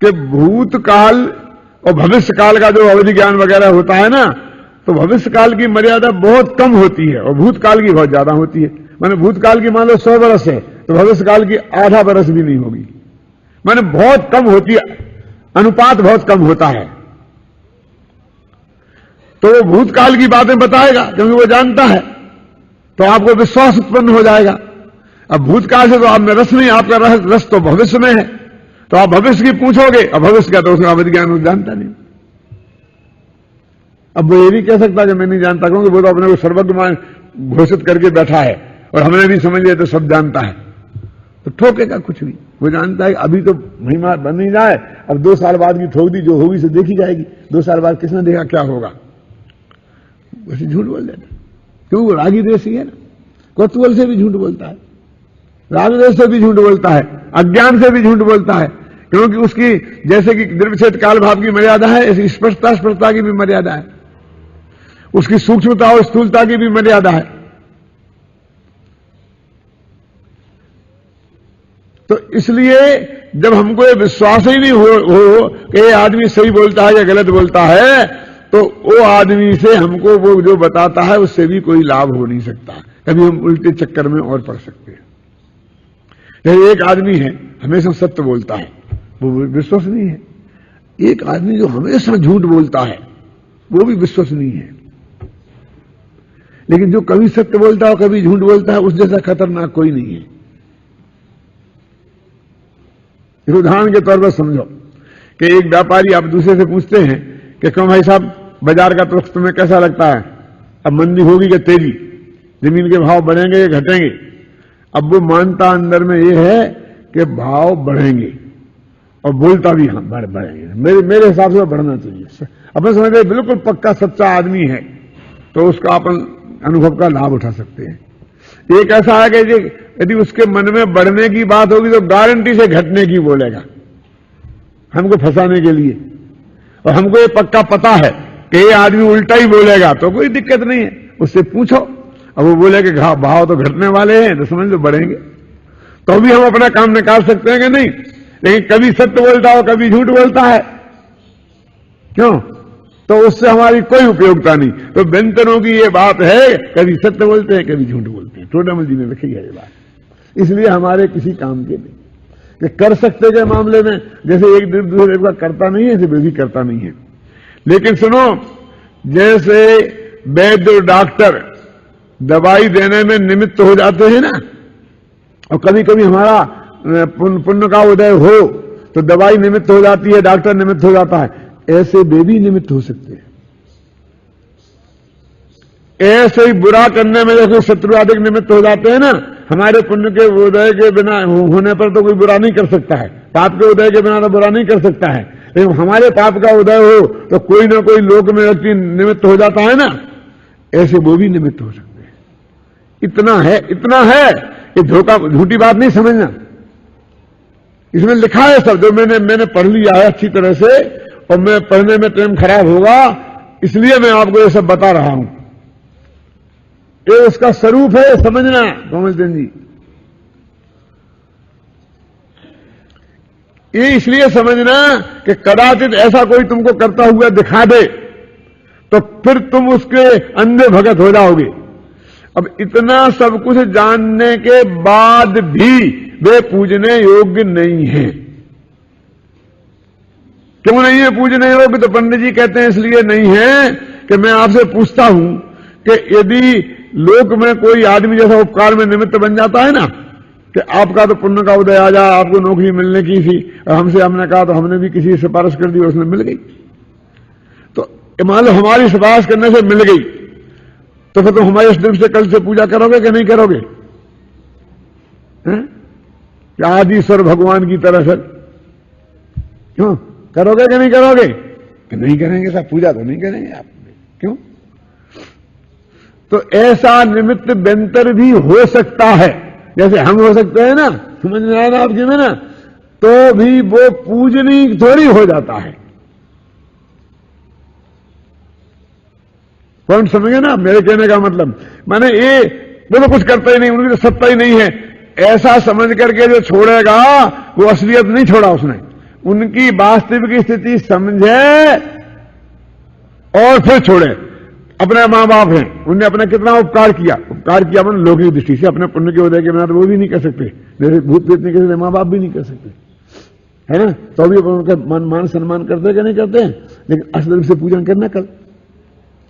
कि भूतकाल और भविष्य काल का जो अवधि ज्ञान वगैरह होता है ना, तो भविष्य काल की मर्यादा बहुत कम होती है और भूतकाल की बहुत ज्यादा होती है। माने भूतकाल की मान लो 100 बरस है तो भविष्य काल की आधा बरस भी नहीं होगी, माने बहुत कम होती है, अनुपात बहुत कम होता है। तो वो भूतकाल की बातें बताएगा क्योंकि वो जानता है, तो आपको विश्वास उत्पन्न हो जाएगा। अब भूतकाल से तो आप में रस नहीं, आपका रस तो भविष्य में है, तो आप भविष्य की पूछोगे, अब भविष्य का तो उसका अवधि ज्ञान जानता नहीं। अब वो ये भी कह सकता कि मैं नहीं जानता, क्योंकि वो तो अपने को सर्वज्ञ घोषित करके बैठा है और हमने भी समझ लिया तो सब जानता है, तो ठोकेगा कुछ भी। वो जानता है अभी तो महिमा बन नहीं जाए, अब 2 साल बाद की ठोक दी, जो होगी से देखी जाएगी, 2 साल बाद किसने देखा क्या होगा, वैसे झूठ बोल देता, क्योंकि वो रागी देशी है ना, कौतूहल से भी झूठ बोलता है, रागदेश से भी झूठ बोलता है, अज्ञान से भी झूठ बोलता है, क्योंकि उसकी जैसे कि निर्विच्छेद काल भाव की मर्यादा है, ऐसी स्पष्टता की भी मर्यादा है, उसकी सूक्ष्मता और स्थूलता की भी मर्यादा है। तो इसलिए जब हमको ये विश्वास ही नहीं हो कि ये आदमी सही बोलता है या गलत बोलता है, तो वो आदमी से हमको वो जो बताता है उससे भी कोई लाभ हो नहीं सकता, कभी हम उल्टे चक्कर में और पड़ सकते हैं। जैसे एक आदमी है हमेशा सत्य बोलता है, वो विश्वसनीय है। एक आदमी जो हमेशा झूठ बोलता है वो भी विश्वसनीय है। लेकिन जो कभी सत्य बोलता है और कभी झूठ बोलता है, उस जैसा खतरनाक कोई नहीं है। उदाहरण के तौर पर समझो कि एक व्यापारी आप दूसरे से पूछते हैं कि क्यों भाई साहब बाजार का रुख तुम्हें कैसा लगता है, अब मंदी होगी क्या तेजी, जमीन के भाव बढ़ेंगे या घटेंगे? अब वो मानता अंदर में ये है कि भाव बढ़ेंगे और बोलता भी हाँ बढ़ेंगे। मेरे हिसाब से बढ़ना चाहिए। अपन समझते बिल्कुल पक्का सच्चा आदमी है तो उसका अपन अनुभव का लाभ उठा सकते हैं। एक ऐसा है कि यदि उसके मन में बढ़ने की बात होगी तो गारंटी से घटने की बोलेगा, हमको फंसाने के लिए। और हमको ये पक्का पता है कि ये आदमी उल्टा ही बोलेगा, तो कोई दिक्कत नहीं है, उससे पूछो। अब वो बोले कि भाव तो घटने वाले हैं, तो समझ लो बढ़ेंगे, तो भी हम अपना काम निकाल सकते हैं कि नहीं। लेकिन कभी सत्य बोलता हो, कभी झूठ बोलता है, क्यों? तो उससे हमारी कोई उपयोगिता नहीं। तो बेंतनों की ये बात है, कभी सत्य बोलते हैं, कभी झूठ बोलते हैं। टोडामल जी ने रखी है ये बात, इसलिए हमारे किसी काम के नहीं। कि कर सकते के मामले में जैसे एक दूसरे का करता नहीं है, ऐसे वे भी करता नहीं है। लेकिन सुनो, जैसे वैद्य और डॉक्टर दवाई देने में निमित्त हो जाते हैं ना, और कभी कभी हमारा पुण्य का उदय हो तो दवाई निमित्त हो जाती है, डॉक्टर निमित्त हो जाता है, ऐसे वे भी निमित्त हो सकते हैं। ऐसे ही बुरा करने में जैसे शत्रु आदि निमित्त हो जाते हैं ना, हमारे पुण्य के उदय के बिना होने पर तो कोई बुरा नहीं कर सकता है, पाप के उदय के बिना तो बुरा नहीं कर सकता है। लेकिन हमारे पाप का उदय हो तो कोई ना कोई लोक में व्यक्ति निमित्त हो जाता है ना, ऐसे वो भी निमित्त हो सकते हैं। इतना है कि धोखा झूठी बात नहीं समझना। इसमें लिखा है सब, जो मैंने पढ़ लिया है अच्छी तरह से, और मैं पढ़ने में टाइम खराब होगा इसलिए मैं आपको ये सब बता रहा हूं। ये उसका स्वरूप है, समझना कोमलचंद जी। ये इसलिए समझना कि कदाचित ऐसा कोई तुमको करता हुआ दिखा दे तो फिर तुम उसके अंधे भगत हो जाओगे। अब इतना सब कुछ जानने के बाद भी वे पूजने योग्य नहीं है। क्यों नहीं है पूजने योग्य? तो पंडित जी कहते हैं इसलिए नहीं है कि मैं आपसे पूछता हूं कि यदि लोक में कोई आदमी जैसा उपकार में निमित्त बन जाता है ना, कि आपका तो पुण्य का उदय आ जा, आपको नौकरी मिलने की थी और हमने कहा तो हमने भी किसी सिफारिश कर दी और उसने मिल गई, तो मान लो हमारी सिफारिश करने से मिल गई, तो फिर तुम हमारे इस दिन से कल से पूजा करोगे कि नहीं करोगे? आदिश्वर भगवान की तरह से क्यों करोगे कि नहीं करोगे? कि नहीं करेंगे साहब, पूजा तो नहीं करेंगे आप। क्यों? तो ऐसा निमित्त बेंतर भी हो सकता है, जैसे हम हो सकते हैं ना, समझ में आया ना आपकी में ना, तो भी वो पूजनीय थोड़ी हो जाता है। पॉइंट समझे ना मेरे कहने का मतलब? माने ये वो तो कुछ करता ही नहीं, उनकी तो सत्ता ही नहीं है, ऐसा समझ करके जो छोड़ेगा वो असलियत नहीं छोड़ा उसने। उनकी वास्तविक स्थिति समझे और फिर छोड़े। अपने मां बाप हैं, उनने अपना कितना उपकार किया अपन लौकिक दृष्टि से, अपने पुण्य के उदय के बिना तो वो भी नहीं कर सकते, जैसे भूत प्रेत नहीं कर सकते, मां बाप भी नहीं कर सकते, है ना। तो भी अपन उनका मान सम्मान करते कि नहीं करते हैं। लेकिन अष्टद्रव्य से पूजन करना, कल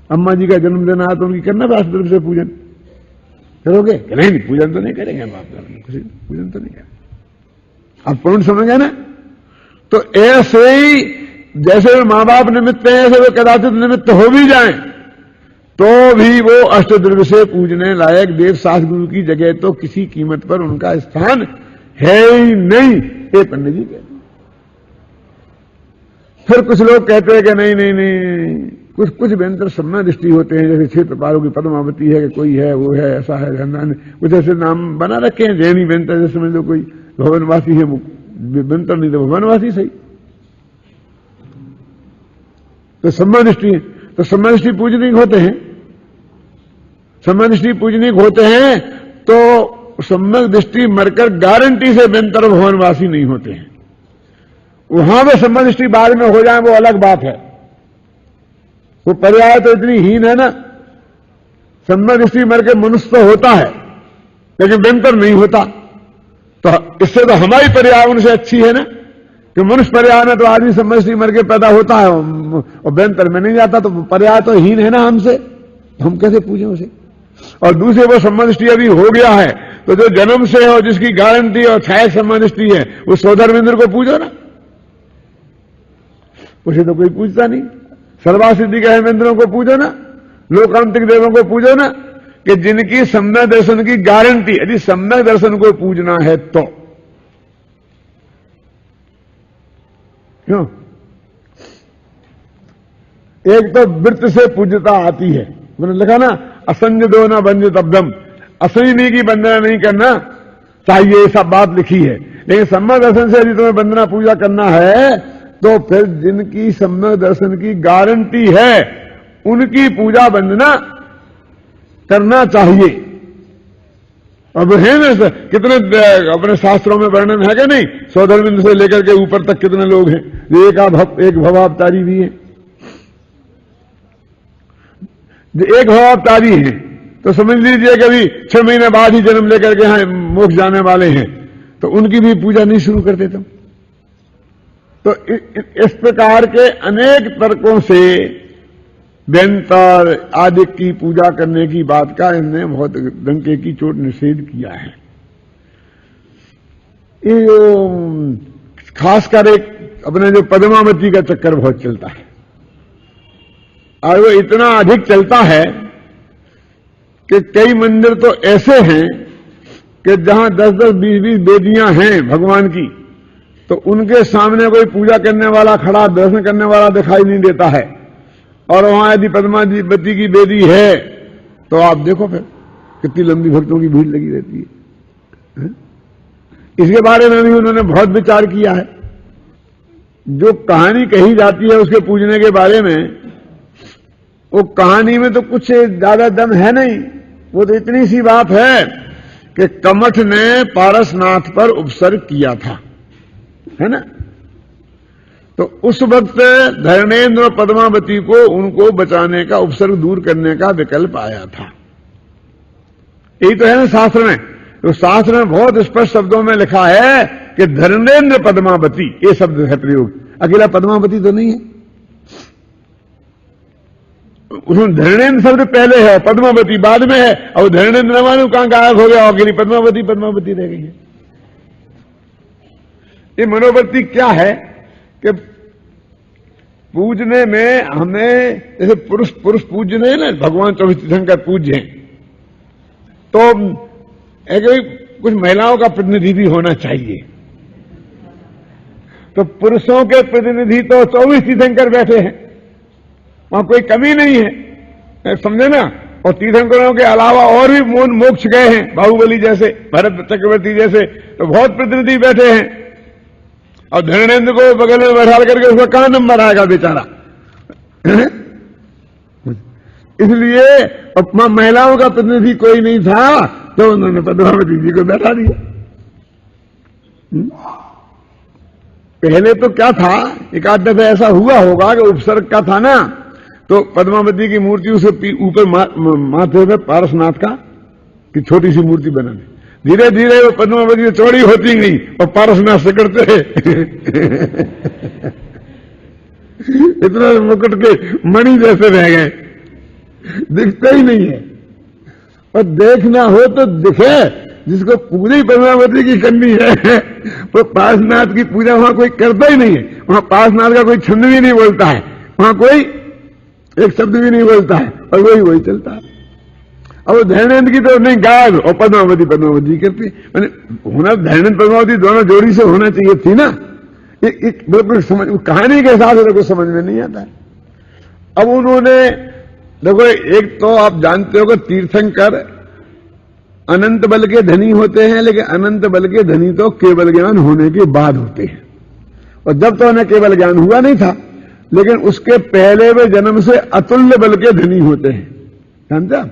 अम्मा जी का जन्मदिन आया तो उनकी करना अष्टद्रव्य से पूजन करोगे? नहीं, पूजन तो नहीं करेंगे हम, आप पूजन तो नहीं करेंगे। आप पॉइंट समझ गए ना? तो ऐसे ही जैसे मां बाप निमित्त हैं, ऐसे वो कदाचित निमित्त हो भी जाएं तो भी वो अष्टद्रव्य से पूजने लायक देव शास्त्र गुरु की जगह तो किसी कीमत पर उनका स्थान है ही नहीं, ये पंडित जी कहते हैं। फिर कुछ लोग कहते हैं कि नहीं, कुछ व्यंतर सम्मान दृष्टि होते हैं, जैसे क्षेत्रपालों की पद्मावती है कि कोई है, वो है, ऐसा है, कुछ ऐसे नाम बना रखे हैं जैनी व्यंतर, जैसे समझ लो कोई भवनवासी है, व्यंतर नहीं तो भवनवासी सही, तो सम्मान दृष्टि है। तो सम्मान दृष्टि पूजनीय होते हैं, सम्मान दृष्टि पूजनीय होते हैं, तो सम्यक दृष्टि मरकर गारंटी से व्यंतर भवनवासी नहीं होते हैं। वहां पे सम्मान दृष्टि बाद में हो जाए वो अलग बात है, वो पर्याय तो इतनी हीन है ना। सम्मान दृष्टि मर के मनुष्य तो होता है लेकिन व्यंतर नहीं होता, तो इससे तो हमारी पर्याय उनसे अच्छी है ना, कि मनुष्य पर्याय में तो आदमी सम्मान दृष्टि मर के पैदा होता है और व्यंतर में नहीं जाता, तो पर्याय तो हीन है ना हमसे, हम कैसे पूजें उसे। और दूसरे वो सम्मान दृष्टि अभी हो गया है तो जो जन्म से हो, जिसकी गारंटी और छाया सम्मान दृष्टि है, वो सौधर्मेंद्र को पूजो ना, उसे तो कोई पूजता नहीं। सर्वासिद्धि के हेमेंद्रों को पूजो ना, लोकांतिक देवों को पूजो ना, कि जिनकी सम्यक दर्शन की गारंटी, यदि सम्यक दर्शन को पूजना है तो। क्यों? एक तो वृत्त से पूज्यता आती है, मैंने लिखा ना, असंज दो ना बंज तब्दम, असंजनी की वंदना नहीं करना चाहिए, सब बात लिखी है। लेकिन सम्यक दर्शन से यदि तुम्हें वंदना पूजा करना है तो फिर जिनकी सम्यक दर्शन की गारंटी है उनकी पूजा वंदना करना चाहिए। अब है ना कितने अपने शास्त्रों में वर्णन है कि नहीं, सौधर्मिंद से लेकर के ऊपर तक कितने लोग हैं, एक भवावतारी भी है, एक भवावतारी है तो समझ लीजिए कि अभी 6 महीने बाद ही जन्म लेकर के यहां मोक्ष जाने वाले हैं, तो उनकी भी पूजा नहीं शुरू कर देता। तो इस प्रकार के अनेक तर्कों से व्यंतर आदि की पूजा करने की बात का इन्होंने बहुत डंके की चोट निषेध किया है। ये जो खासकर एक अपने जो पद्मावती का चक्कर बहुत चलता है, और वो इतना अधिक चलता है कि कई मंदिर तो ऐसे हैं कि जहां 10-10, 20-20 बेदियां हैं भगवान की, तो उनके सामने कोई पूजा करने वाला खड़ा, दर्शन करने वाला दिखाई नहीं देता है। और वहां यदि पद्मावती की बेदी है तो आप देखो फिर कितनी लंबी भक्तों की भीड़ लगी रहती है। इसके बारे में भी उन्होंने बहुत विचार किया है। जो कहानी कही जाती है उसके पूजने के बारे में, वो कहानी में तो कुछ ज्यादा दम है नहीं। वो तो इतनी सी बात है कि कमठ ने पारसनाथ पर उपसर्ग किया था, है ना। तो उस वक्त धर्मेंद्र और पद्मावती को उनको बचाने का, उपसर्ग दूर करने का विकल्प आया था। यही तो है ना शास्त्र में। तो शास्त्र में बहुत स्पष्ट शब्दों में लिखा है कि धर्मेंद्र पद्मावती, ये शब्द है प्रयोग, अकेला पद्मावती तो नहीं है। उसमें धर्मेंद्र शब्द पहले है, पद्मावती बाद में है, और धर्मेंद्र न मालूम कहां गायब हो गया, अकेली पद्मावती पद्मावती रह गई है। ये मनोवृत्ति क्या है कि पूजने में हमें, जैसे पुरुष पूजने ना, भगवान 24 तीर्थंकर पूज्य हैं, तो एक कुछ महिलाओं का प्रतिनिधि भी होना चाहिए। तो पुरुषों के प्रतिनिधि तो 24 तीर्थंकर बैठे हैं, वहां कोई कमी नहीं है, समझे ना। और तीर्थंकरों के अलावा और भी मोक्ष गए हैं, बाहुबली जैसे, भरत चक्रवर्ती जैसे, तो बहुत प्रतिनिधि बैठे हैं। और धर्मेंद्र को बगल में बैठा करके उसका कहां नंबर आएगा बेचारा। इसलिए महिलाओं का प्रतिनिधि कोई नहीं था, तो उन्होंने पद्मावती जी को बैठा दिया। पहले तो क्या था, एक आध दफे ऐसा हुआ होगा कि उपसर्ग का था ना, तो पद्मावती की मूर्ति उसे ऊपर माथे पे पारसनाथ का की छोटी सी मूर्ति बना दी। धीरे धीरे वो पद्मावती चौड़ी होती गई और पारसनाथ सिकड़ते इतना मुकुट के मणि जैसे रह गए, दिखते ही नहीं है। और देखना हो तो दिखे, जिसको पूरी पद्मावती की करनी है वो पारसनाथ की पूजा वहां कोई करता ही नहीं है। वहां पारसनाथ का कोई छंद भी नहीं बोलता है, वहां कोई एक शब्द भी नहीं बोलता है, और वही चलता है। अब धैर्येंद्र की तो नहीं गायब, और पद्मावती करती, मैंने होना धैर्येंद्र पद्मावती दोनों जोड़ी से होना चाहिए थी ना। एक बिल्कुल समझ, कहानी के हिसाब से कुछ समझ में नहीं आता है। अब उन्होंने देखो, एक तो आप जानते हो कि तीर्थंकर अनंत बल के धनी होते हैं, लेकिन अनंत बल के धनी तो केवल ज्ञान होने के बाद होते हैं। और जब तो उन्हें केवल ज्ञान हुआ नहीं था, लेकिन उसके पहले वे जन्म से अतुल्य बल के धनी होते हैं। जानते हैं,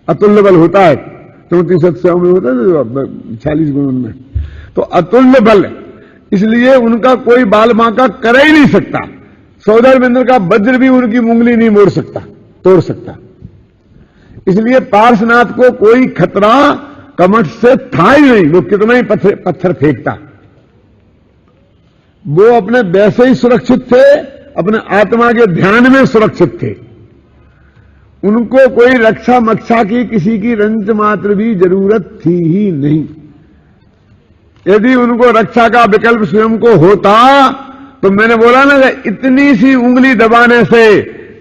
अतुल्य बल होता है 34 अध्यायों में होता है, 40 गुणों में। तो अतुल्य बल, इसलिए उनका कोई बाल बांका कर ही नहीं सकता। सौधर्मेंद्र का वज्र भी उनकी उंगली नहीं मोड़ सकता, तोड़ सकता। इसलिए पार्श्वनाथ को कोई खतरा कमठ से था ही नहीं। वो कितना ही पत्थर फेंकता, वो अपने वैसे ही सुरक्षित थे, अपने आत्मा के ध्यान में सुरक्षित थे। उनको कोई रक्षा मक्षा की, किसी की रंज मात्र भी जरूरत थी ही नहीं। यदि उनको रक्षा का विकल्प स्वयं को होता, तो मैंने बोला ना, इतनी सी उंगली दबाने से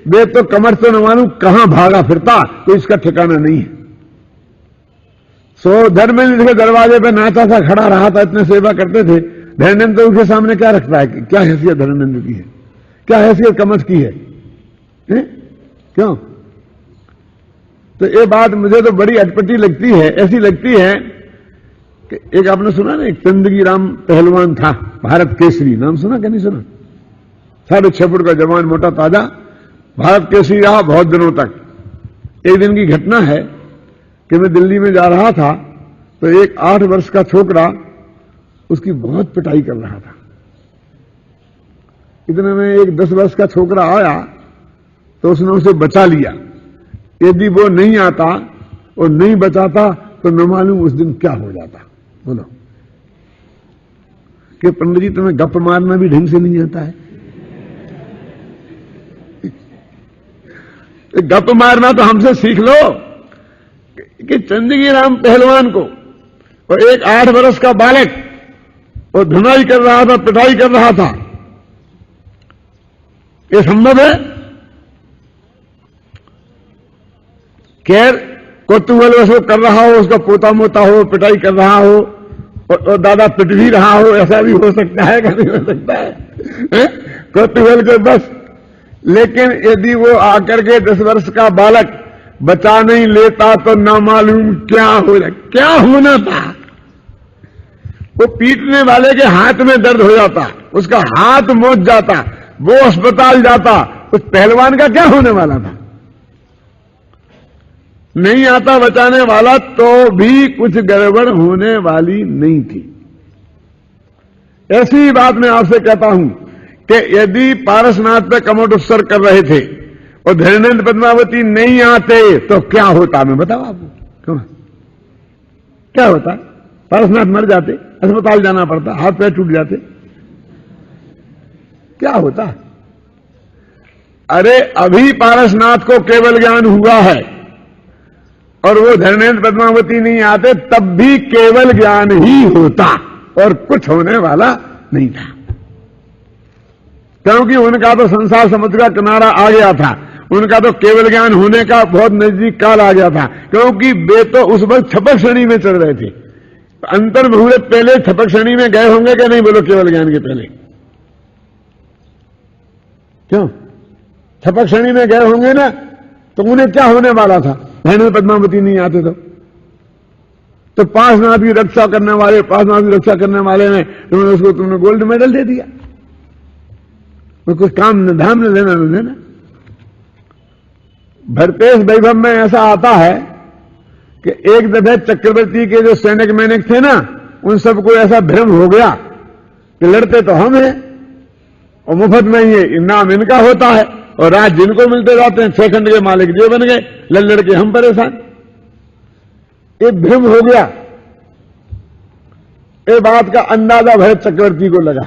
वे तो कमर से न मालूम कहां भागा फिरता, तो इसका ठिकाना नहीं है। सो धर्मेंद्र के दरवाजे पे नाचा सा खड़ा रहा था, इतने सेवा करते थे। धर्मेंद्र तो उसके सामने क्या रखता है, क्या हैसियत धर्मेंद्र की है, क्या हैसियत कमर की है? क्यों? तो ये बात मुझे तो बड़ी अटपटी लगती है। ऐसी लगती है कि एक आपने सुना ना, एक चंदगी राम पहलवान था, भारत केसरी, नाम सुना क्या नहीं सुना? 6.5 फुट का जवान, मोटा ताजा, भारत केसरी रहा बहुत दिनों तक। एक दिन की घटना है कि मैं दिल्ली में जा रहा था, तो एक 8 वर्ष का छोकरा उसकी बहुत पिटाई कर रहा था। इतने में एक 10 वर्ष का छोकरा आया तो उसने उसे बचा लिया। यदि वो नहीं आता और नहीं बचाता तो न मालूम उस दिन क्या हो जाता। बोलो कि पंडित जी तुम्हें गप मारना भी ढंग से नहीं आता है? गप मारना तो हमसे सीख लो कि चंदगी राम पहलवान को और एक 8 वर्ष का बालक वो धुनाई कर रहा था, पिटाई कर रहा था, ये संभव है? खैर कौतूहल वश वो कर रहा हो, उसका पोता मोता हो, पिटाई कर रहा हो और दादा पिट भी रहा हो, ऐसा भी हो सकता है कि नहीं हो सकता है? कौतूहल के बस। लेकिन यदि वो आकर के 10 वर्ष का बालक बचा नहीं लेता तो ना मालूम क्या होना था। वो पीटने वाले के हाथ में दर्द हो जाता, उसका हाथ मोच जाता, वो अस्पताल जाता, उस पहलवान का क्या होने वाला था? नहीं आता बचाने वाला तो भी कुछ गड़बड़ होने वाली नहीं थी। ऐसी बात मैं आपसे कहता हूं कि यदि पारसनाथ पे कमोट उत्सर्ग कर रहे थे और धर्मेंद्र पद्मावती नहीं आते तो क्या होता? मैं बताऊं आपको क्या होता? पारसनाथ मर जाते, अस्पताल जाना पड़ता, हाथ पैर टूट जाते, क्या होता? अरे अभी पारसनाथ को केवल ज्ञान हुआ है और वो धर्मेंद्र पद्मावती नहीं आते तब भी केवल ज्ञान ही होता और कुछ होने वाला नहीं था, क्योंकि उनका तो संसार समुद्र का किनारा आ गया था। उनका तो केवल ज्ञान होने का बहुत नजदीक काल आ गया था, क्योंकि वे तो उस वक्त छपक श्रेणी में चल रहे थे। अंतर मुहूर्त पहले छपक श्रेणी में गए होंगे क्या नहीं? बोलो केवल ज्ञान के पहले क्यों छपक श्रेणी में गए होंगे ना? तो उन्हें क्या होने वाला था? धर्मेंद्र पद्मावती नहीं आते तो पार्श्वनाथ की रक्षा करने वाले ने तुमने गोल्ड मेडल दे दिया। तो कुछ काम न धाम न लेना न देना। भरतेश वैभव में ऐसा आता है कि एक दफे चक्रवर्ती के जो सैनिक मैनिक थे ना, उन सबको ऐसा भ्रम हो गया कि लड़ते तो हम हैं और मुफ्त में ये इनाम इनका होता है और राज जिनको मिलते जाते हैं। 6 खंड के मालिक जो बन गए, लड़ के हम परेशान। ये भ्रम हो गया। ये बात का अंदाजा भरत चक्रवर्ती को लगा।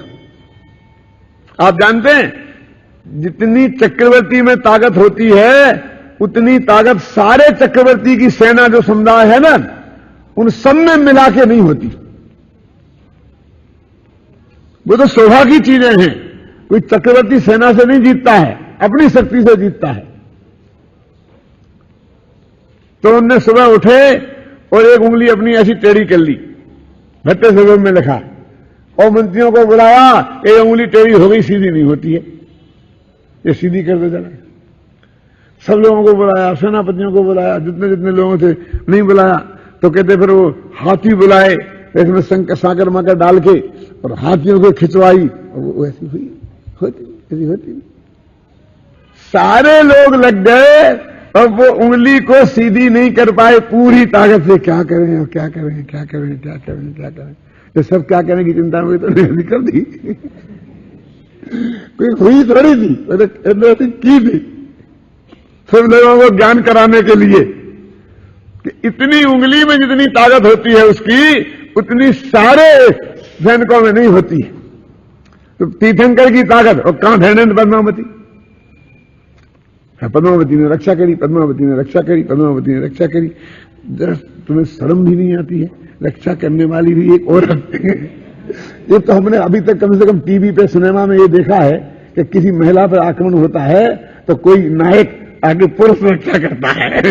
आप जानते हैं जितनी चक्रवर्ती में ताकत होती है उतनी ताकत सारे चक्रवर्ती की सेना जो समुदाय है ना, उन सब में मिला के नहीं होती। वो तो शोभा की चीजें हैं। कोई चक्रवर्ती सेना से नहीं जीतता है, अपनी शक्ति से जीतता है। तो उनने सुबह उठे और एक उंगली अपनी ऐसी टेढ़ी कर ली, भट्टे से में लिखा, और मंत्रियों को बुलाया, ये उंगली टेढ़ी हो गई, सीधी नहीं होती है, ये सीधी कर दो जरा। सब लोगों को बुलाया, सेनापतियों को बुलाया, जितने जितने लोगों थे नहीं बुलाया तो कहते फिर वो हाथी बुलाए, इसमें साकर माकर डाल के और हाथियों को खिंचवाई, और वो ऐसी हुई, होती सारे लोग लग गए और वो उंगली को सीधी नहीं कर पाए पूरी ताकत से। क्या करें और क्या करें, क्या करें, क्या करें, क्या करें, ये सब क्या करने की चिंता में तो नहीं कर दी। कोई हुई थोड़ी थी, की थी सब लोगों को ज्ञान कराने के लिए कि इतनी उंगली में जितनी ताकत होती है उसकी, उतनी सारे सैनिकों में नहीं होती। तो तीर्थंकर की ताकत और कहां धर्मेंद्र पद्मावती? पद्मावती ने रक्षा करी, पद्मावती ने रक्षा करी, पद्मावती ने रक्षा करी। जरा तुम्हें शर्म भी नहीं आती है? रक्षा करने वाली भी एक औरत। ये तो हमने अभी तक कम से कम टीवी पे, सिनेमा में ये देखा है कि किसी महिला पर आक्रमण होता है तो कोई नायक आगे पुरुष रक्षा करता है।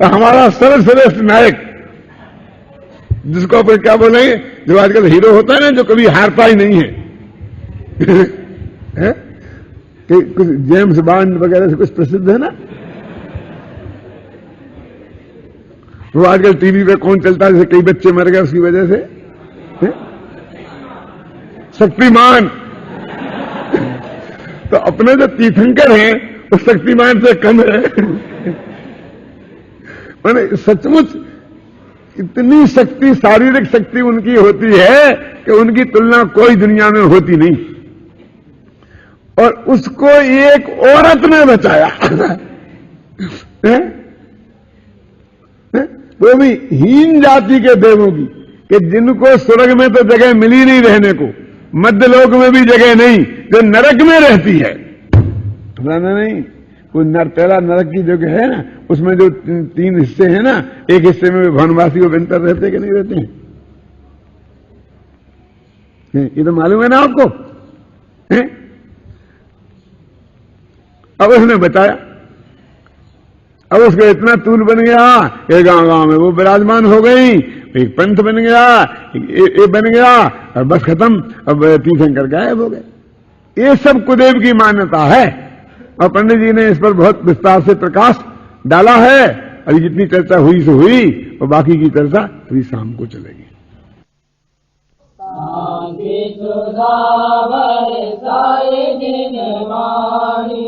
हमारा सर्वश्रेष्ठ नायक, जिसको अपन क्या बोलेंगे, जो आजकल हीरो होता है ना, जो कभी हारता ही नहीं है, कि कुछ जेम्स बॉन्ड वगैरह से कुछ प्रसिद्ध है ना, वो आजकल टीवी पे कौन चलता है, जैसे कई बच्चे मर गए उसकी वजह से, शक्तिमान। तो अपने जो तीर्थंकर हैं वो शक्तिमान से कम है। मैंने सचमुच इतनी शक्ति, शारीरिक शक्ति उनकी होती है कि उनकी तुलना कोई दुनिया में होती नहीं। और उसको एक औरत ने बचाया। वो भी हीन जाति के देवों की, कि जिनको स्वर्ग में तो जगह मिली नहीं रहने को, मध्यलोक में भी जगह नहीं, जो नरक में रहती है। नहीं, वो पहला नरक की जगह है ना, उसमें जो 3 हिस्से हैं ना, एक हिस्से में वनवासी और विंतर रहते कि नहीं रहते हैं? ये तो मालूम है ना आपको। अब उसने बताया, अब उसका इतना तूल बन गया कि गांव में वो विराजमान हो गई, एक पंथ बन गया, ये बन गया, और बस खत्म। अब तीर्थंकर गायब हो गए। ये सब कुदेव की मान्यता है, और पंडित जी ने इस पर बहुत विस्तार से प्रकाश डाला है। और जितनी चर्चा हुई सो हुई, और बाकी की चर्चा अभी शाम को चलेगी। शांति सुधावर सारे दिन वाणी,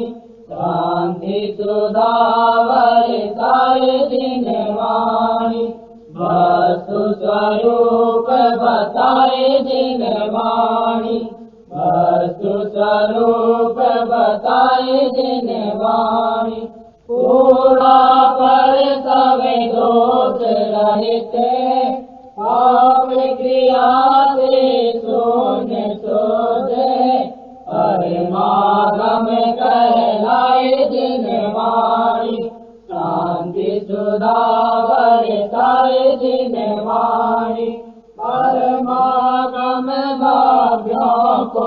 वस्तु स्वरूप बताए दिन वाणी, वस्तु स्वरूप बताए दिन वाणी। पूरा पर सब दोष रहते, पाप क्रिया से शून्य सोचे, परमागम कहलाए दिन वाणी। शांति सुधावर सारे दिन वाणी, परमागम भाव्यों को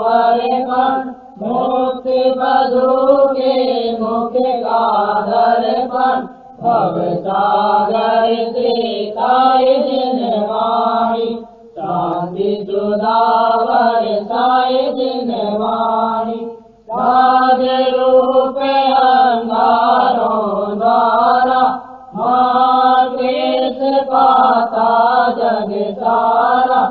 अर्पण, मुक्ति बधू के मुख का दर्पण, भव सागर त्रिताय दिन वाणी। शांति सुधावर साय दिन वाणी, राज रूप अंगारों द्वारा, केश पाता जग सारा,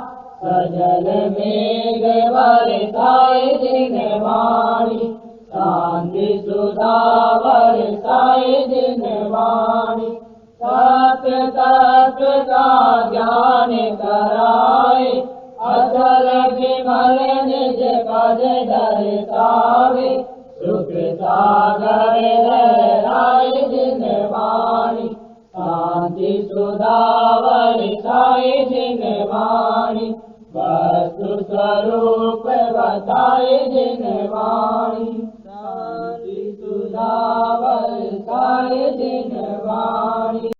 सजल मेघ बरसाए दिन वाणी। शांति सुधावर साय दिन वाणी, सत्य तत्व का ज्ञान कराए, अचल विमल निज पद दर्शावे, सुख सागर लहराए दिन वाणी। शांति सुधावर साय दिन वाणी, वस्तु स्वरूप बताए दिन वाणी। शांति सुधावर साय दिन वाणी।